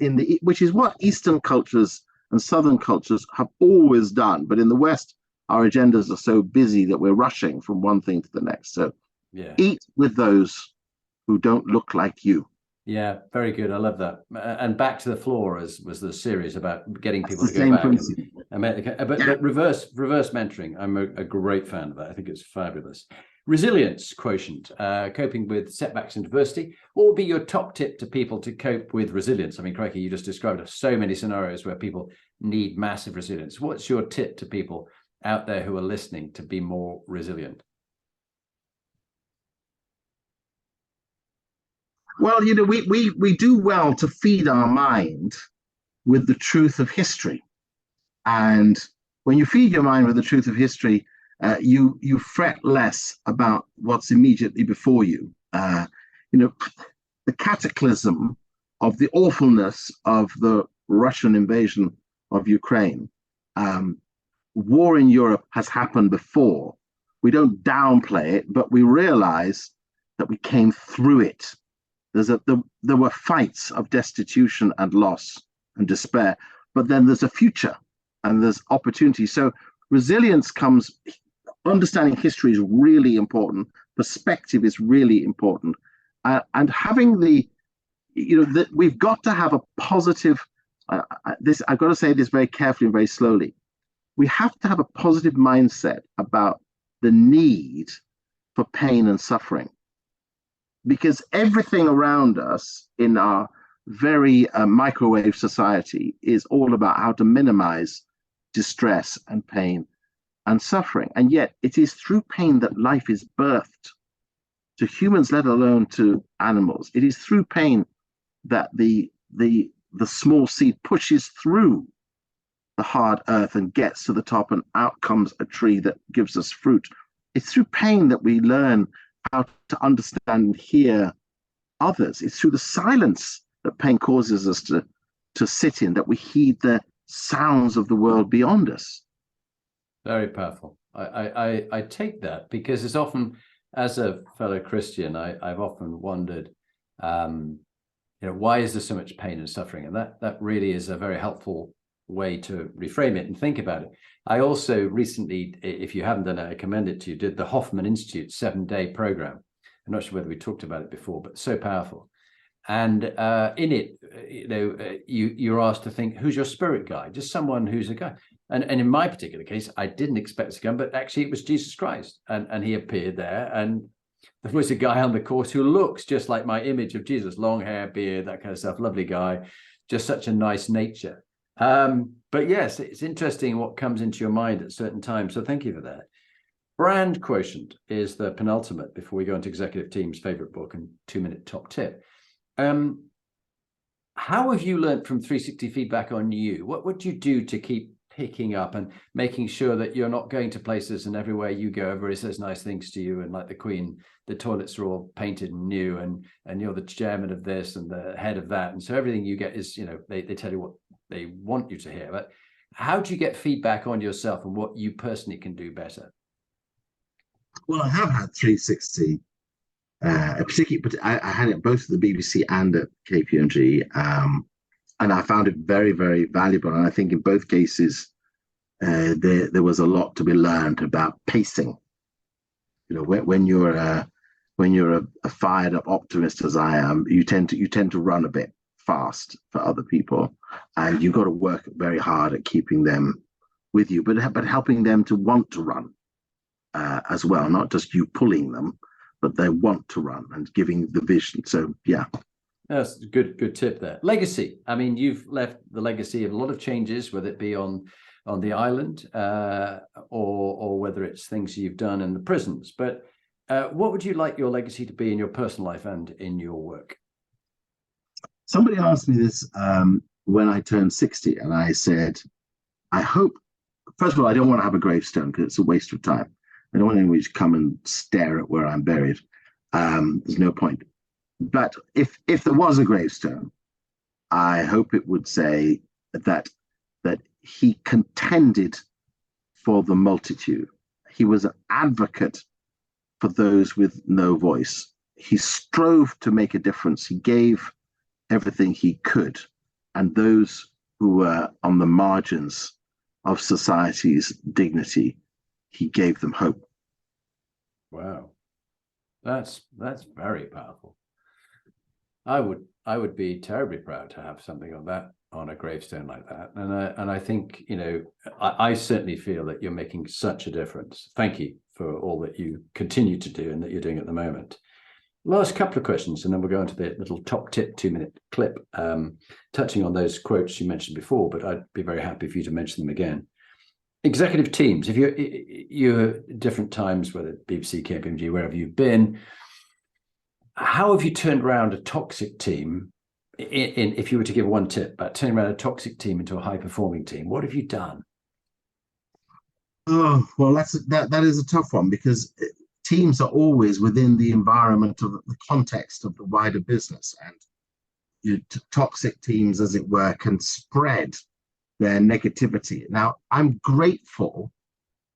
which is what Eastern cultures and Southern cultures have always done. But in the West, our agendas are so busy that we're rushing from one thing to the next. So Yeah. eat with those who don't look like you. Yeah, very good. I love that. And Back to the Floor was the series about getting people That's to the go same back principle. but reverse mentoring. I'm a great fan of that. I think it's fabulous. Resilience quotient, coping with setbacks and adversity. What would be your top tip to people to cope with resilience? I mean, crikey, you just described so many scenarios where people need massive resilience. What's your tip to people out there who are listening to be more resilient? Well, you know, we do well to feed our mind with the truth of history. And when you feed your mind with the truth of history, you fret less about what's immediately before you. You know, the cataclysm of the awfulness of the Russian invasion of Ukraine. War in Europe has happened before. We don't downplay it, but we realize that we came through it. There were fights of destitution and loss and despair, but then there's a future and there's opportunity. So resilience comes, understanding history is really important. Perspective is really important. And having we've got to have a positive, I've got to say this very carefully and very slowly. We have to have a positive mindset about the need for pain and suffering. Because everything around us in our very microwave society is all about how to minimize distress and pain and suffering. And yet it is through pain that life is birthed, to humans, let alone to animals. It is through pain that the small seed pushes through the hard earth and gets to the top, and out comes a tree that gives us fruit. It's through pain that we learn how to understand and hear others. It's through the silence that pain causes us to sit in, that we heed the sounds of the world beyond us. Very powerful. I take that because it's often, as a fellow Christian, I've often wondered, why is there so much pain and suffering? And that really is a very helpful way to reframe it and think about it. I also recently, if you haven't done it, I commend it to you, did the Hoffman Institute 7-day program. I'm not sure whether we talked about it before, but so powerful. And in it, you're asked to think, who's your spirit guide? Just someone who's a guy. And in my particular case, I didn't expect to come, but actually it was Jesus Christ. And he appeared there. And there was a guy on the course who looks just like my image of Jesus, long hair, beard, that kind of stuff. Lovely guy, just such a nice nature. But yes, it's interesting what comes into your mind at certain times. So thank you for that. Brand quotient is the penultimate before we go into executive team's favorite book and 2-minute top tip. How have you learned from 360 feedback on you? What do you do to keep picking up and making sure that you're not going to places and everywhere you go, everybody says nice things to you, and like the Queen, the toilets are all painted and new, and you're the chairman of this and the head of that, and so everything you get is, they tell you what they want you to hear. But how do you get feedback on yourself and what you personally can do better? Well, I have had 360, particularly, but I had it both at the BBC and at KPMG, and I found it very, very valuable. And I think in both cases, there was a lot to be learned about pacing. When you're a fired up optimist as I am, you tend to run a bit fast for other people, and you've got to work very hard at keeping them with you, but helping them to want to run as well, not just you pulling them, but they want to run and giving the vision. So yeah. That's a good tip there. Legacy. I mean, you've left the legacy of a lot of changes, whether it be on the island or whether it's things you've done in the prisons. But what would you like your legacy to be in your personal life and in your work? Somebody asked me this when I turned 60, and I said, I hope, first of all, I don't want to have a gravestone because it's a waste of time. I don't want anyone to come and stare at where I'm buried. There's no point. But if there was a gravestone, I hope it would say that he contended for the multitude. He was an advocate for those with no voice. He strove to make a difference. He gave everything he could. And those who were on the margins of society's dignity, he gave them hope. Wow, that's very powerful. I would be terribly proud to have something on that, on a gravestone like that. And I think, you know, I certainly feel that you're making such a difference. Thank you for all that you continue to do and that you're doing at the moment. Last couple of questions, and then we'll go into the little top tip 2-minute clip, touching on those quotes you mentioned before, but I'd be very happy for you to mention them again. Executive teams, if you're different times, whether BBC, KPMG, wherever you've been, how have you turned around a toxic team? If you were to give one tip about turning around a toxic team into a high-performing team, what have you done? Oh, well, that is a tough one, because teams are always within the environment of the context of the wider business, and toxic teams, as it were, can spread their negativity. Now, I'm grateful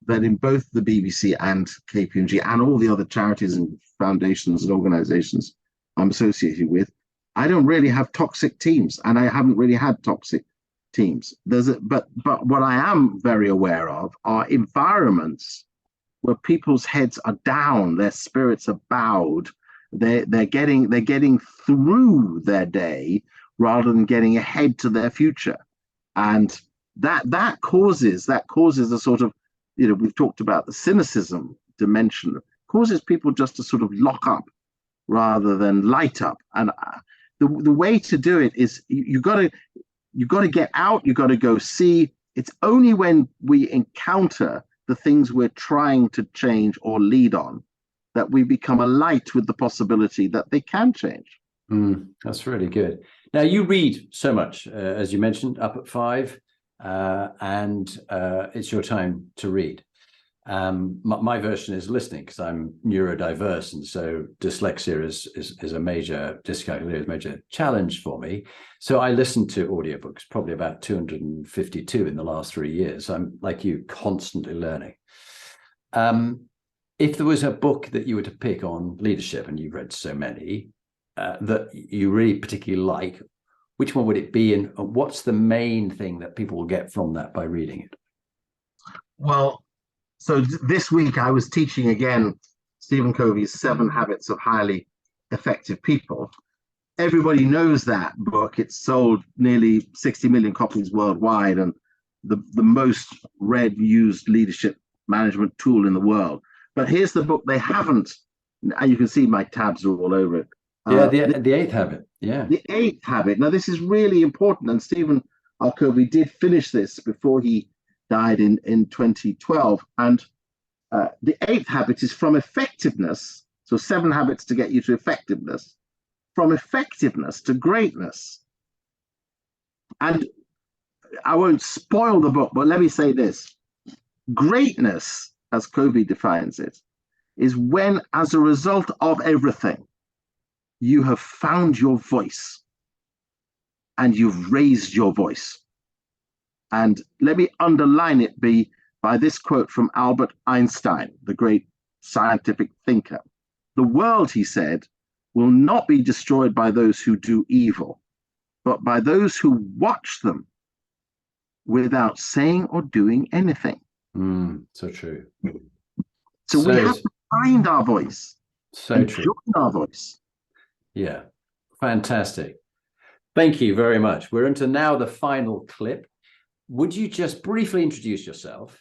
that in both the BBC and KPMG and all the other charities and foundations and organizations I'm associated with, I don't really have toxic teams, and I haven't really had toxic teams. But what I am very aware of are environments where people's heads are down, their spirits are bowed, they're getting through their day rather than getting ahead to their future. And that causes a sort of, you know, we've talked about the cynicism dimension, causes people just to sort of lock up rather than light up. And the way to do it is you got to get out, you got to go see. It's only when we encounter the things we're trying to change or lead on that we become alight with the possibility that they can change. That's really good. Now, you read so much, as you mentioned, up at 5, and it's your time to read. My version is listening, because I'm neurodiverse, and so dyslexia is a major dyscalculia, is a major challenge for me. So I listen to audiobooks, probably about 252 in the last 3 years. I'm like you, constantly learning. If there was a book that you were to pick on leadership, and you've read so many, that you really particularly like, which one would it be, and what's the main thing that people will get from that by reading it? Well, so this week I was teaching again Stephen Covey's 7 Habits of Highly Effective People. Everybody knows that book. It's sold nearly 60 million copies worldwide, and the most read used leadership management tool in the world. But here's the book they haven't, and you can see my tabs are all over it. Yeah, the 8th habit. Yeah, the 8th habit. Now, this is really important, and Stephen Covey did finish this before he died in 2012. And the 8th habit is from effectiveness. So 7 habits to get you to effectiveness, from effectiveness to greatness. And I won't spoil the book, but let me say this. Greatness, as Covey defines it, is when, as a result of everything, you have found your voice and you've raised your voice. And let me underline it by this quote from Albert Einstein, the great scientific thinker. The world, he said, will not be destroyed by those who do evil, but by those who watch them without saying or doing anything. So true. So we have to find our voice. So true. Join our voice. Yeah, fantastic. Thank you very much. We're into now the final clip. Would you just briefly introduce yourself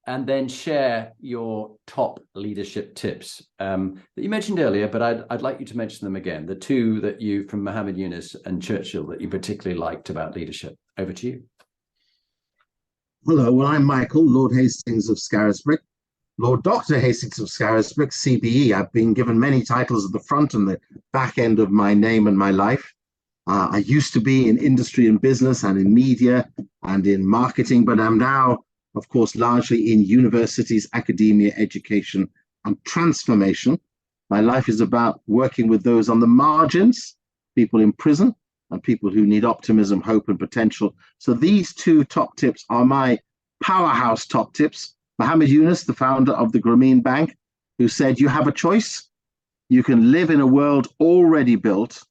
and then share your top leadership tips that you mentioned earlier, but I'd like you to mention them again, the 2 that you, from Muhammad Yunus and Churchill, that you particularly liked about leadership. Over to you. Hello, well, I'm Michael, Lord Hastings of Scarisbrick, Lord Dr. Hastings of Scarisbrick, CBE. I've been given many titles at the front and the back end of my name and my life. I used to be in industry and business and in media and in marketing, but I'm now, of course, largely in universities, academia, education, and transformation. My life is about working with those on the margins, people in prison, and people who need optimism, hope, and potential. So these 2 top tips are my powerhouse top tips. Muhammad Yunus, the founder of the Grameen Bank, who said, you have a choice. You can live in a world already built,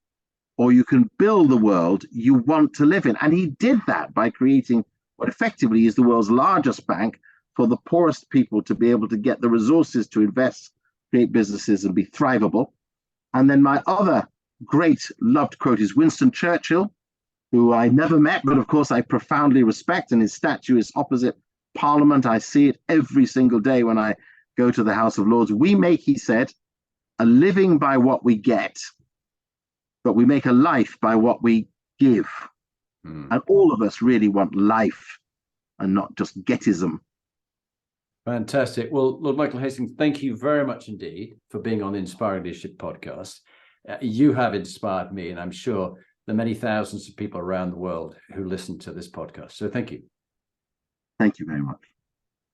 or you can build the world you want to live in. And he did that by creating what effectively is the world's largest bank, for the poorest people to be able to get the resources to invest, create businesses, and be thrivable. And then my other great loved quote is Winston Churchill, who I never met, but of course I profoundly respect, and his statue is opposite Parliament. I see it every single day when I go to the House of Lords. We make, he said, a living by what we get, but we make a life by what we give. And all of us really want life and not just getism. Fantastic. Well, Lord Michael Hastings, thank you very much indeed for being on the Inspiring Leadership podcast. You have inspired me, and I'm sure the many thousands of people around the world who listen to this podcast. So thank you. Thank you very much.